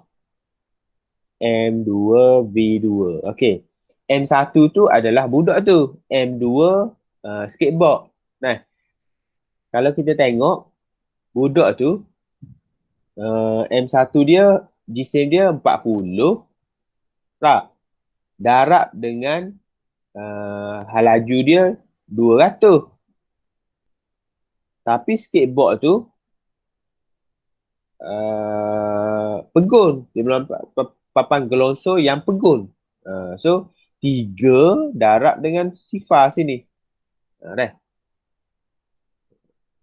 M2 V2. Okey. M1 tu adalah budak tu. M2 skateboard. Nah, kalau kita tengok budak tu M1 dia jisim dia 40 tak? Darab dengan halaju dia 200. Tapi skateboard tu pegun. Dia belum papan gelonsor yang pegun. So 3 darab dengan sifar sini. Dah.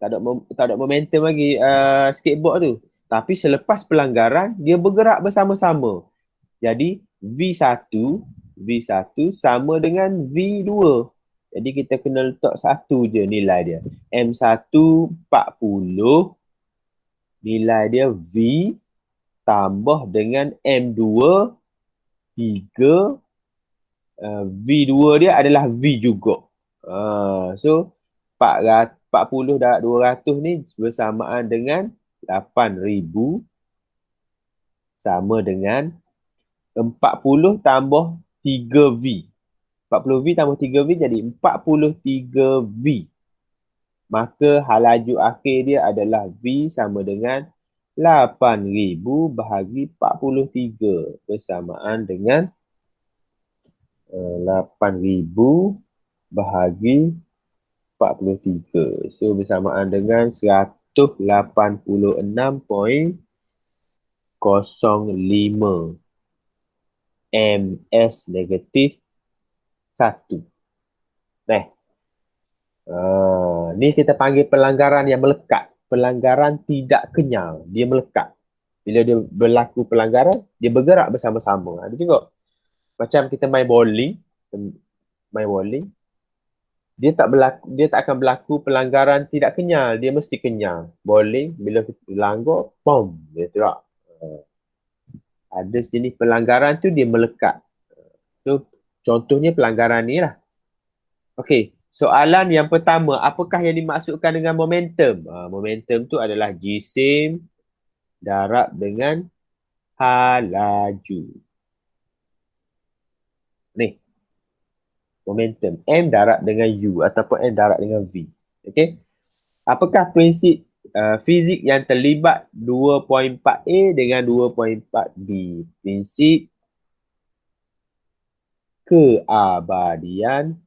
Tak ada momentum lagi skateboard tu. Tapi selepas pelanggaran dia bergerak bersama-sama. Jadi V1 sama dengan V2. Jadi kita kena letak satu je nilai dia. M1 40, nilai dia V tambah dengan M2 3, V2 dia adalah V juga. So 40 darab 200 ni bersamaan dengan 8,000 sama dengan 40 tambah 3V. 40V tambah 3V jadi 43V. Maka halaju akhir dia adalah V sama dengan 8,000 bahagi 43 bersamaan dengan 8,000 bahagi 43. So bersamaan dengan 186.05 MS negatif 1. Ni kita panggil pelanggaran yang melekat. Pelanggaran tidak kenyal. Dia melekat. Bila dia berlaku pelanggaran, dia bergerak bersama-sama. Ada juga. Macam kita main bowling. Dia tak akan berlaku pelanggaran tidak kenyal. Dia mesti kenyal. Bowling, bila kita langgar, pom, dia terak. Ada sejenis pelanggaran tu dia melekat. So, contohnya pelanggaran ni lah. Okey, soalan yang pertama, apakah yang dimaksudkan dengan momentum? Momentum tu adalah jisim darab dengan halaju. Ni. Momentum. M darab dengan U ataupun M darab dengan V. Okey. Apakah prinsip fizik yang terlibat 2.4A dengan 2.4B? Prinsip keabadian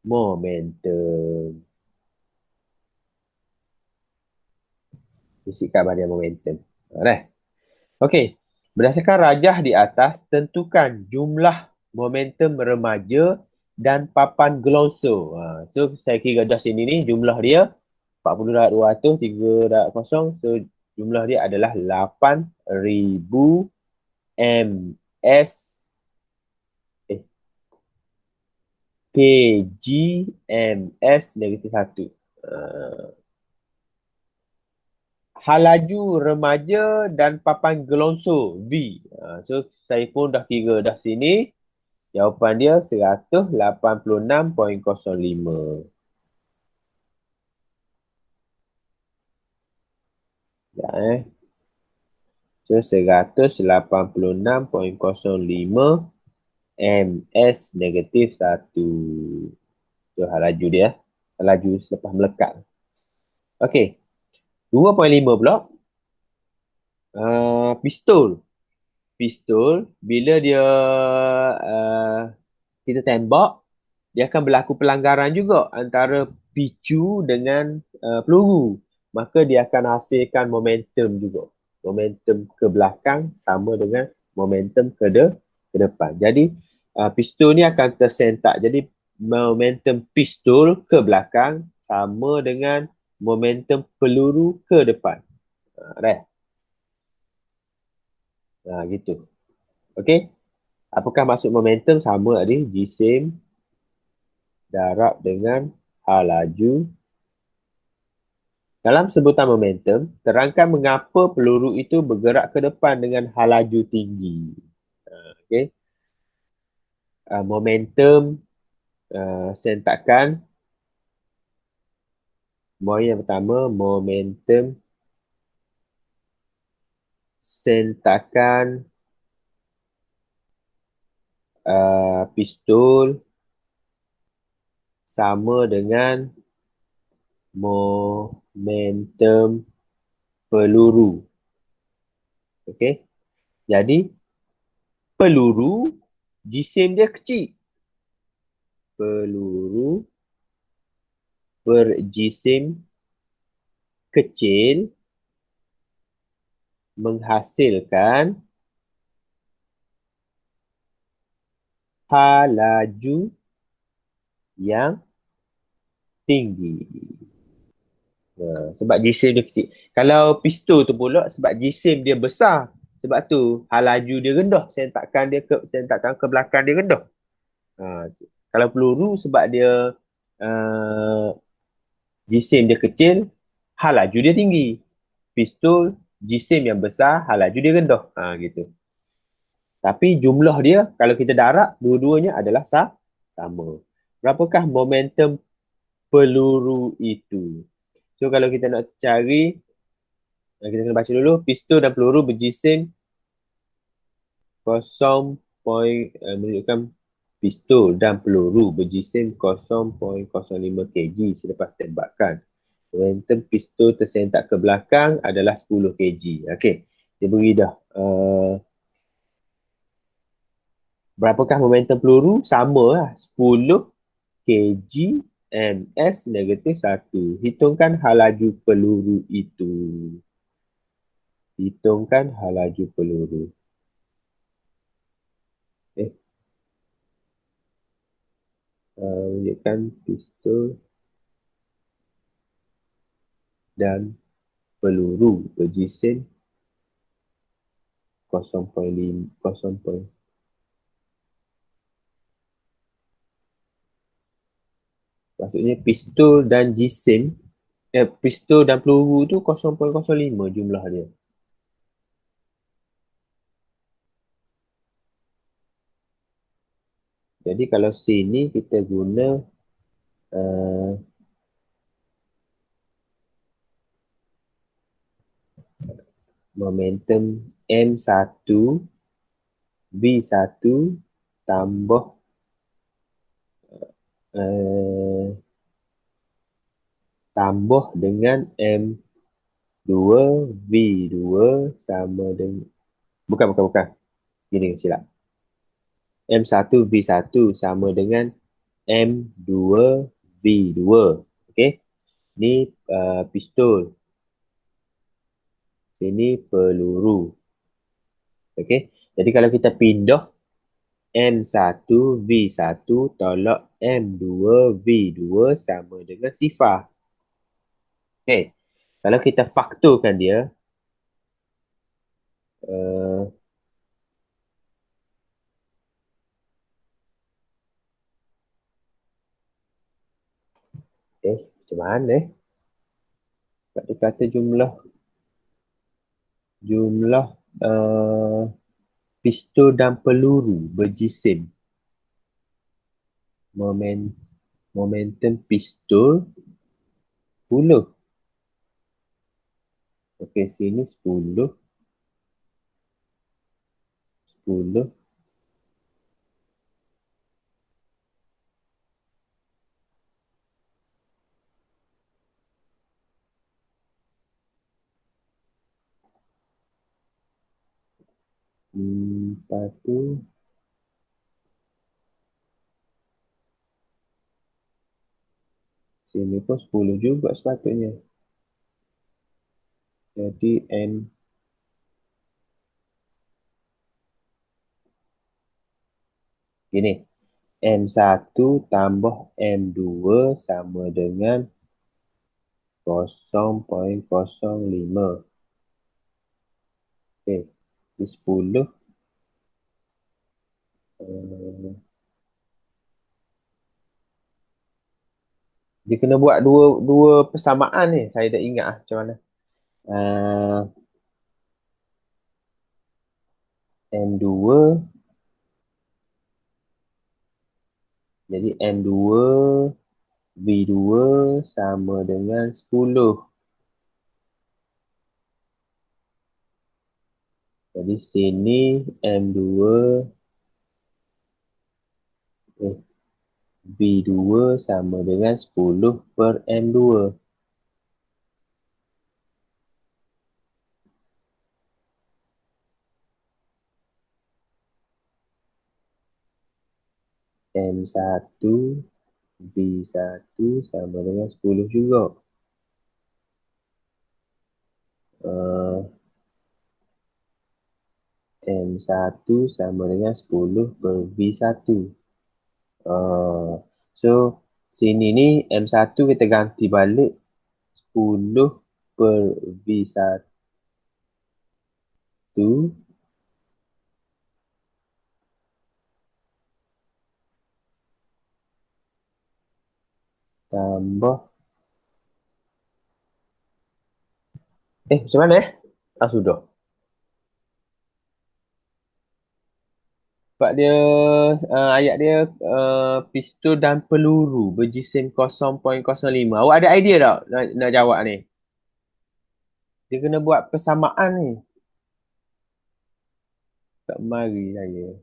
momentum. Prinsip keabadian momentum. Okey. Berdasarkan rajah di atas, tentukan jumlah momentum remaja dan papan gelonsor. So, saya kira dah sini ni jumlah dia 40 darab 200, 3 darab 0. So, jumlah dia adalah 8,000 MS kg MS negatif 1. Halaju remaja dan papan gelonsor V. So, saya pun dah kira dah sini. Jawapan dia 186.05. Ya, So, 186.05 MS negatif 1. So, halaju dia. Halaju selepas melekat. Okey. 2.5 pula. Pistol. Pistol, bila dia kita tembak, dia akan berlaku pelanggaran juga antara picu dengan peluru. Maka dia akan hasilkan momentum juga. Momentum ke belakang sama dengan momentum ke depan. Jadi, pistol ni akan tersentak. Jadi, momentum pistol ke belakang sama dengan momentum peluru ke depan. Dah. Gitu. Okey. Apakah maksud momentum? Sama tadi. Jisim darab dengan hal laju. Dalam sebutan momentum, terangkan mengapa peluru itu bergerak ke depan dengan hal laju tinggi. Okey. Momentum sentakan. Yang pertama, momentum sentakan pistol sama dengan momentum peluru. Okey. Jadi peluru jisim dia kecil. Peluru berjisim kecil menghasilkan hal laju yang tinggi. Sebab jisim dia kecil. Kalau pistol tu pula sebab jisim dia besar. Sebab tu hal laju dia rendah. Sentakan ke belakang dia rendah. Kalau peluru sebab dia jisim dia kecil, hal laju dia tinggi. Pistol jisim yang besar, hal laju dia rendah. Gitu. Tapi jumlah dia kalau kita darab dua-duanya adalah sama. Berapakah momentum peluru itu? So kalau kita nak cari, kita kena baca dulu. Pistol dan peluru berjisim 0. Menunjukkan pistol dan peluru berjisim 0.05 kg selepas tembakan. Momentum pistol tersentak ke belakang adalah 10 kg. Okey, dia beri dah. Berapakah momentum peluru? Sama lah. 10 kg ms negatif 1. Hitungkan hal laju peluru itu. Hitungkan hal laju peluru. Tunjukkan pistol dan peluru berjisim 0.5. Maksudnya pistol dan jisim, pistol dan peluru tu 0.05 jumlah dia. Jadi kalau sini kita guna momentum M1 V1 tambah dengan M2 V2 sama dengan bukan. Gini silap. M1 V1 sama dengan M2 V2. Okey. Ni pistol. Ini peluru. Okey. Jadi kalau kita pindah M1 V1 tolak M2 V2 sama dengan sifar. Okey. Kalau kita faktorkan dia, macam mana sebab dia kata jumlah pistol dan peluru berjisim. Momentum pistol 10. Okey, sini 10. 10. Lepas tu sini pun 10 juga sepatutnya. Jadi gini. M1 tambah M2 sama dengan 0.05. Okey. Di 10. Dia kena buat dua persamaan ni. Saya tak ingat macam mana. M2. Jadi M2 V2 sama dengan 10. Jadi sini M2 V2 sama dengan 10 per M2. M1 V1 sama dengan 10 juga. M1 sama dengan 10 per V1. So, sini ni M1 kita ganti balik 10 per V1 tambah macam mana sudah. Sebab dia ayat dia pistol dan peluru berjisim 0.05. Awak ada idea tak nak jawab ni? Dia kena buat persamaan ni. Tak mari saya.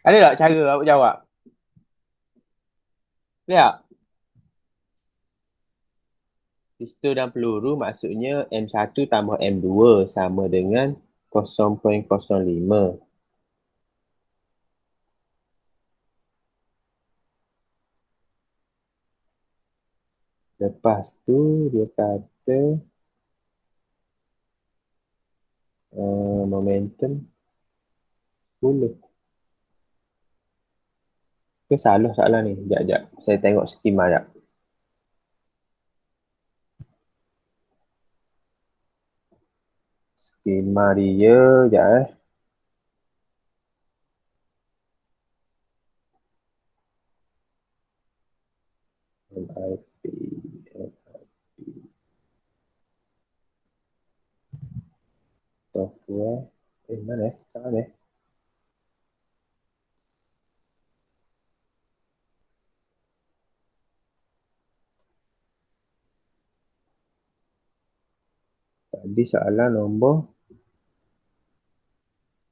Ada tak cara awak jawab? Lihat. Pistol dan peluru maksudnya M1 tambah M2 sama dengan 0.05. Lepas tu dia kata momentum 10. Ke salah soalan ni? Sekejap. Saya tengok skema sekejap. Skema dia, sekejap MIP. Software. Mana tak ada. Tadi soalan nombor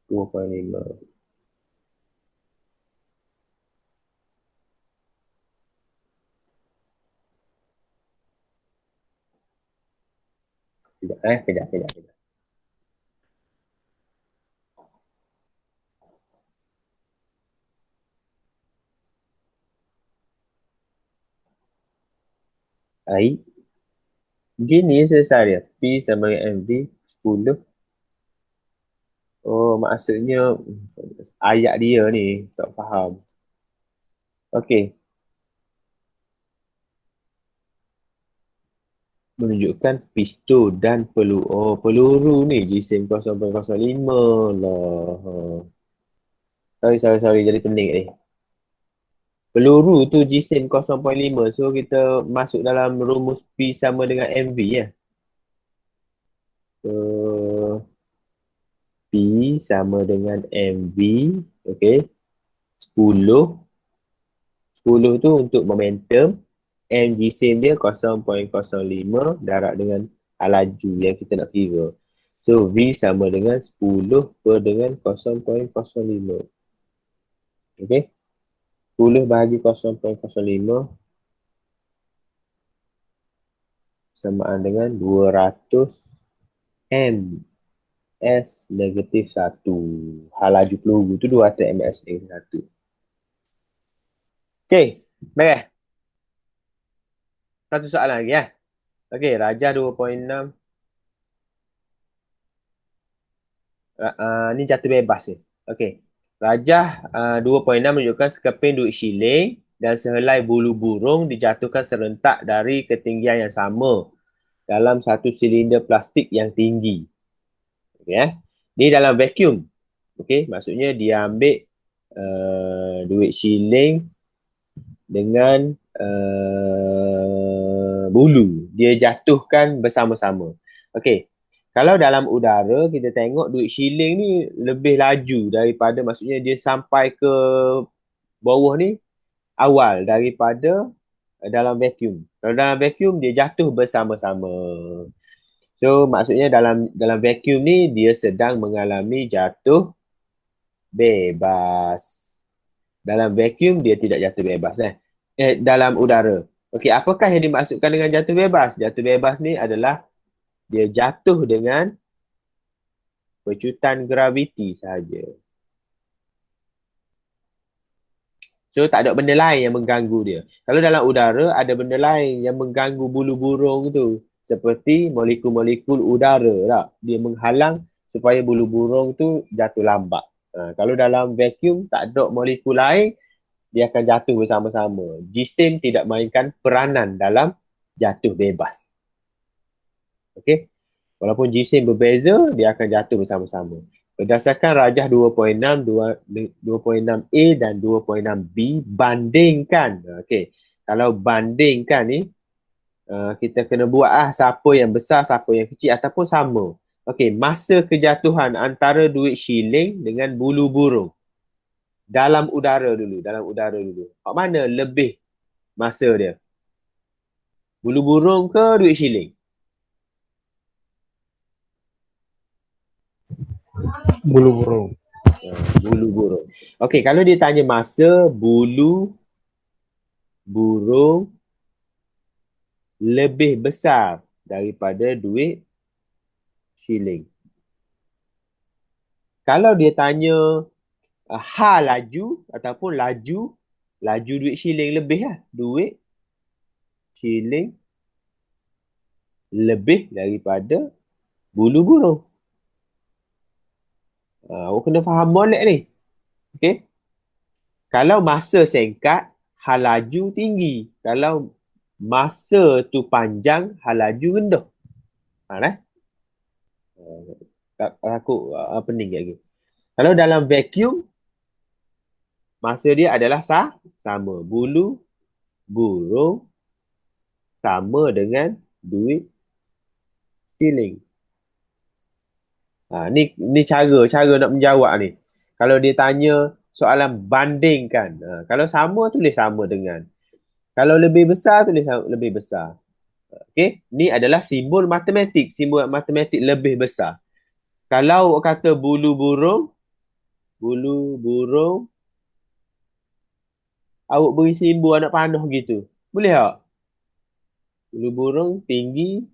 2.5. Kejap. Baik. Gini selesai dia. P sama dengan MV 10. Oh, maksudnya ayat dia ni tak faham. Okey. Menunjukkan pistol dan peluru. Oh, peluru ni jisim 0.05 lah. Sorry. Jadi pening ni. Peluru tu jisim 0.5. So, kita masuk dalam rumus P sama dengan MV ya. So, P sama dengan MV. Okay. 10. 10 tu untuk momentum. M jisim dia 0.05 darab dengan laju yang kita nak kira. So, V sama dengan 10 per dengan 0.05. Okay. 10 bahagi 0.05 samaan dengan 200 ms negatif 1. Laju peluru tu 200 ms negatif 1. Okay, baik. Satu soalan lagi ya. Okay, Rajah 2.6. Ni jatuh bebas ni. Okay. Rajah 2.6 menunjukkan sekeping duit shilling dan sehelai bulu burung dijatuhkan serentak dari ketinggian yang sama dalam satu silinder plastik yang tinggi. Okay, Ni dalam vacuum. Okay, maksudnya dia ambil duit shilling dengan bulu. Dia jatuhkan bersama-sama. Okay, kalau dalam udara kita tengok duit shilling ni lebih laju daripada, maksudnya dia sampai ke bawah ni awal daripada dalam vacuum. Kalau dalam vacuum dia jatuh bersama-sama. So maksudnya dalam vacuum ni dia sedang mengalami jatuh bebas. Dalam vacuum dia tidak jatuh bebas dalam udara. Okey, apakah yang dimaksudkan dengan jatuh bebas? Jatuh bebas ni adalah dia jatuh dengan pecutan graviti sahaja. So tak ada benda lain yang mengganggu dia. Kalau dalam udara ada benda lain yang mengganggu bulu burung tu, seperti molekul-molekul udara tak? Dia menghalang supaya bulu burung tu jatuh lambat. Kalau dalam vacuum tak ada molekul lain, dia akan jatuh bersama-sama. Jisim tidak mainkan peranan dalam jatuh bebas. Okey? Walaupun jisim berbeza, dia akan jatuh bersama-sama. Berdasarkan rajah 2.6, 2.6A dan 2.6B, bandingkan. Okey. Kalau bandingkan ni, kita kena buat siapa yang besar, siapa yang kecil ataupun sama. Okey, masa kejatuhan antara duit shilling dengan bulu burung. Dalam udara dulu. Kat mana lebih masa dia? Bulu burung ke duit shilling? Bulu burung. Bulu burung. Okey, kalau dia tanya masa, bulu burung lebih besar daripada duit shilling. Kalau dia tanya laju ataupun laju duit shilling lebih lah. Duit shilling lebih daripada bulu burung. Awak kena faham molek ni. Okey. Kalau masa singkat, hal laju tinggi. Kalau masa tu panjang, hal laju rendah. Aku pening lagi. Kalau dalam vacuum, masa dia adalah sama. Bulu burung sama dengan duit shilling. Ni cara nak menjawab ni. Kalau dia tanya soalan bandingkan. Kalau sama, tulis sama dengan. Kalau lebih besar, tulis lebih besar. Okey, ni adalah simbol matematik. Simbol matematik lebih besar. Kalau kata bulu burung, awak beri simbol anak panah gitu. Boleh tak? Bulu burung tinggi,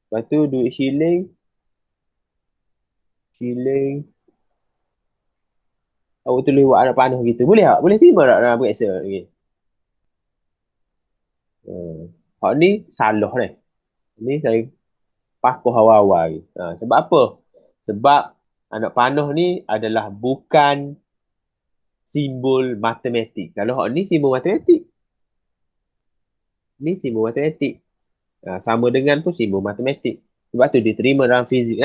lepas tu duit shilling, awak tulis buat anak panah gitu. Boleh tak? Boleh terima tak dalam periksa? Okay. Hak ni salah ni. Ni saya pakuh awal-awal ni. Sebab apa? Sebab anak panah ni adalah bukan simbol matematik. Kalau hak ni simbol matematik. Ni simbol matematik. Sama dengan pun simbol matematik. Sebab tu diterima dalam fizik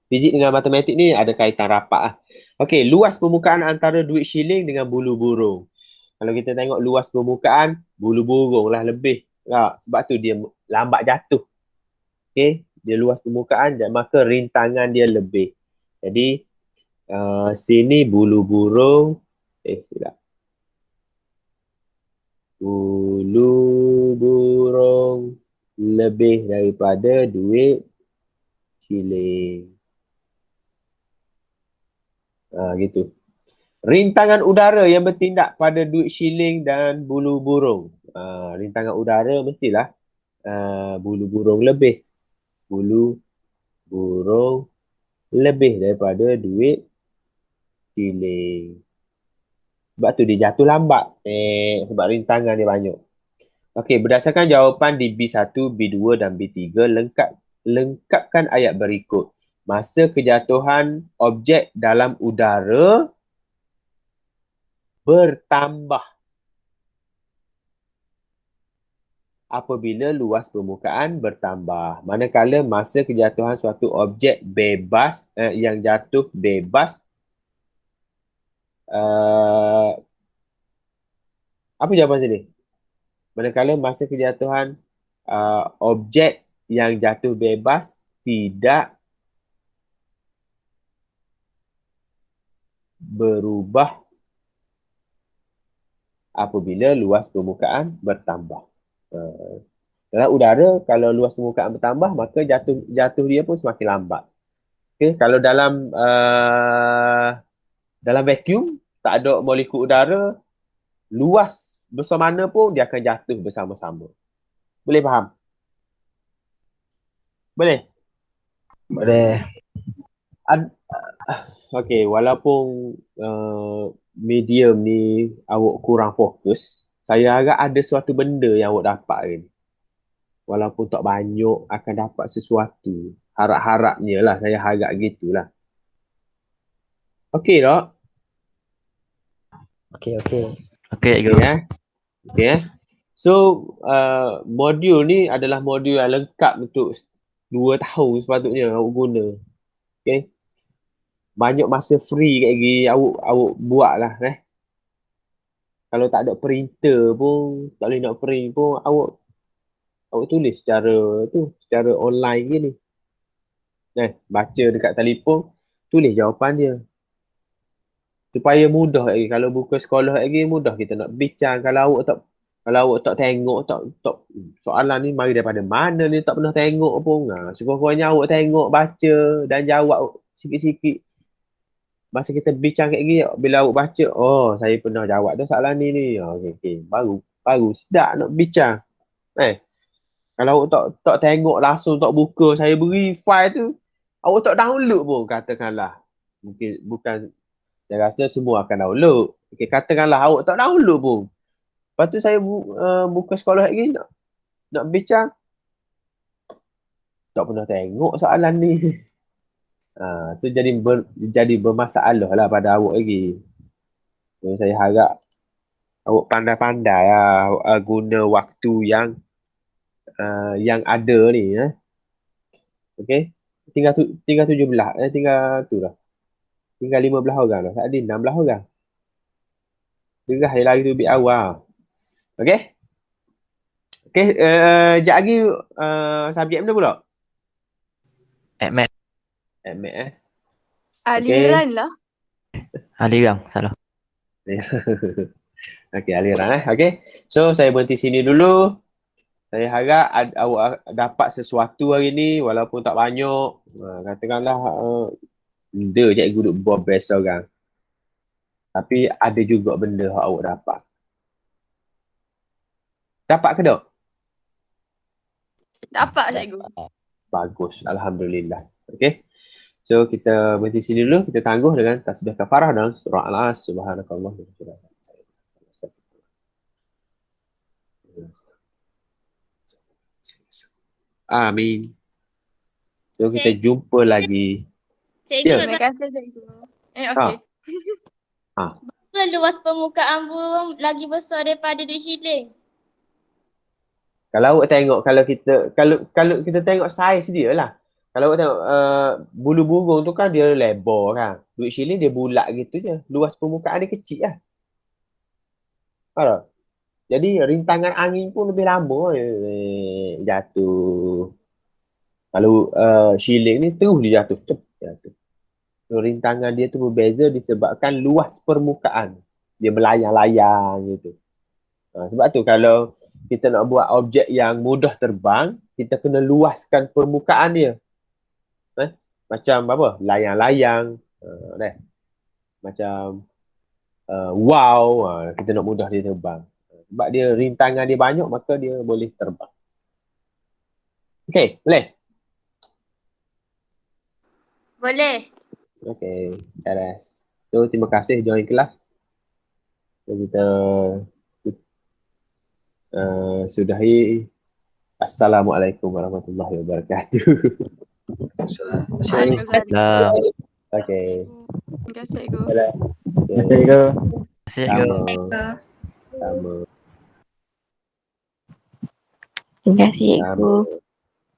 Fizik dengan matematik ni ada kaitan rapat Okey, luas permukaan antara duit shilling dengan bulu burung. Kalau kita tengok luas permukaan, bulu burung lah lebih. Sebab tu dia lambat jatuh. Okey, dia luas permukaan, maka rintangan dia lebih. Jadi, sini bulu burung. Silap. Bulu burung lebih daripada duit shilling. Gitu. Rintangan udara yang bertindak pada duit shilling dan bulu burung. Rintangan udara mestilah bulu burung lebih. Bulu burung lebih daripada duit shilling. Sebab tu dia jatuh lambat. Sebab rintangan dia banyak. Okey, berdasarkan jawapan di B1, B2 dan B3, lengkapkan ayat berikut. Masa kejatuhan objek dalam udara bertambah. apabila luas permukaan bertambah. Manakala masa kejatuhan suatu objek bebas yang jatuh bebas apa jawapan sini? Manakala masa kejatuhan objek yang jatuh bebas tidak berubah apabila luas permukaan bertambah. Dalam udara, kalau luas permukaan bertambah, maka jatuh dia pun semakin lambat. Okay? Kalau dalam vacuum, tak ada molekul udara, luas besar mana pun dia akan jatuh bersama-sama. Boleh faham? Boleh? Boleh. Okay, walaupun medium ni awak kurang fokus, saya harap ada suatu benda yang awak dapat hari ni. Walaupun tak banyak, akan dapat sesuatu. Harap-harapnya lah, saya harap gitulah. Okay tak? Okey. Okey, Okay, cikgu. Okay. So, modul ni adalah modul yang lengkap untuk 2 tahun sepatutnya awak guna. Okay. Banyak masa free kat lagi awak buat lah. Kalau tak ada printer pun, tak boleh nak print pun, awak tulis secara online gini. Baca dekat telefon, tulis jawapan dia. Supaya mudah lagi. Kalau buku sekolah lagi, mudah kita nak bincang. Kalau awak tak tengok, tak soalan ni mari daripada mana ni, tak pernah tengok pun. Syukur-syukurnya awak tengok, baca dan jawab sikit-sikit. Masa kita bincang kat gini, bila awak baca, oh saya pernah jawab dah soalan ni. Okay. Baru sedap nak bincang. Kalau awak tak tengok langsung, tak buka, saya beri file tu, awak tak download pun katakanlah. Mungkin bukan, saya rasa semua akan download. Okay, katakanlah awak tak download pun. Lepas tu saya buka sekolah lagi nak bincang. Tak pernah tengok soalan ni. So jadi bermasalah lah pada awak lagi. So, saya harap awak pandai-pandai lah guna waktu yang ada ni. Okay. Tinggal 17. Tinggal tu lah. Tinggal 15 orang dah. Tak ada 16 orang. Gerah dia lari tu lebih awal. Okay. Okay. Sekejap lagi subjek mana pula? Admat. Admat Aliran lah. Aliran, salah. Okay, aliran Okay. So, saya berhenti sini dulu. Saya harap awak dapat sesuatu hari ni walaupun tak banyak. Katakanlah benda cikgu duk buat best orang. Tapi ada juga benda yang awak dapat. Dapat ke tak? Dapat cikgu. Bagus. Alhamdulillah. Okay. So, kita berhenti sini dulu. Kita tangguh dengan tasbih kafarah dan surah Al-As. Subhanakallah. Amin. So, kita jumpa lagi. Cikgu Ya. nak Terima kasih cikgu. Okey. tahu luas permukaan bumi lagi besar daripada duk siling. Kalau awak tengok, kalau kita tengok saiz dia lah. Kalau awak tengok bulu burung tu kan dia lebar kan. Duk siling dia bulat gitu je. Luas permukaan dia kecil lah. Faham? Jadi rintangan angin pun lebih lama jatuh. Kalau siling ni terus dia jatuh. Jatuh. So, rintangan dia tu berbeza disebabkan luas permukaan. Dia melayang-layang gitu. Sebab tu kalau kita nak buat objek yang mudah terbang, kita kena luaskan permukaan dia. Macam apa? Layang-layang. Macam wow. Kita nak mudah dia terbang. Sebab dia rintangan dia banyak, maka dia boleh terbang. Okay, boleh? Boleh. Okay, beres. So, terima kasih join kelas. So, kita sudahi. Assalamualaikum warahmatullahi wabarakatuh. Waalaikumsalam. Okay. Terima kasih cikgu. Boleh. Terima kasih, cikgu. Terima kasih, cikgu. Sama. Terima kasih cikgu.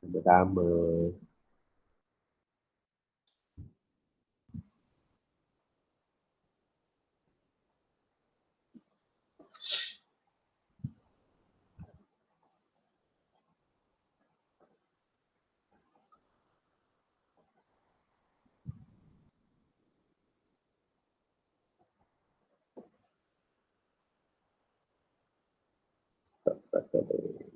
Sama-sama. Stop recording.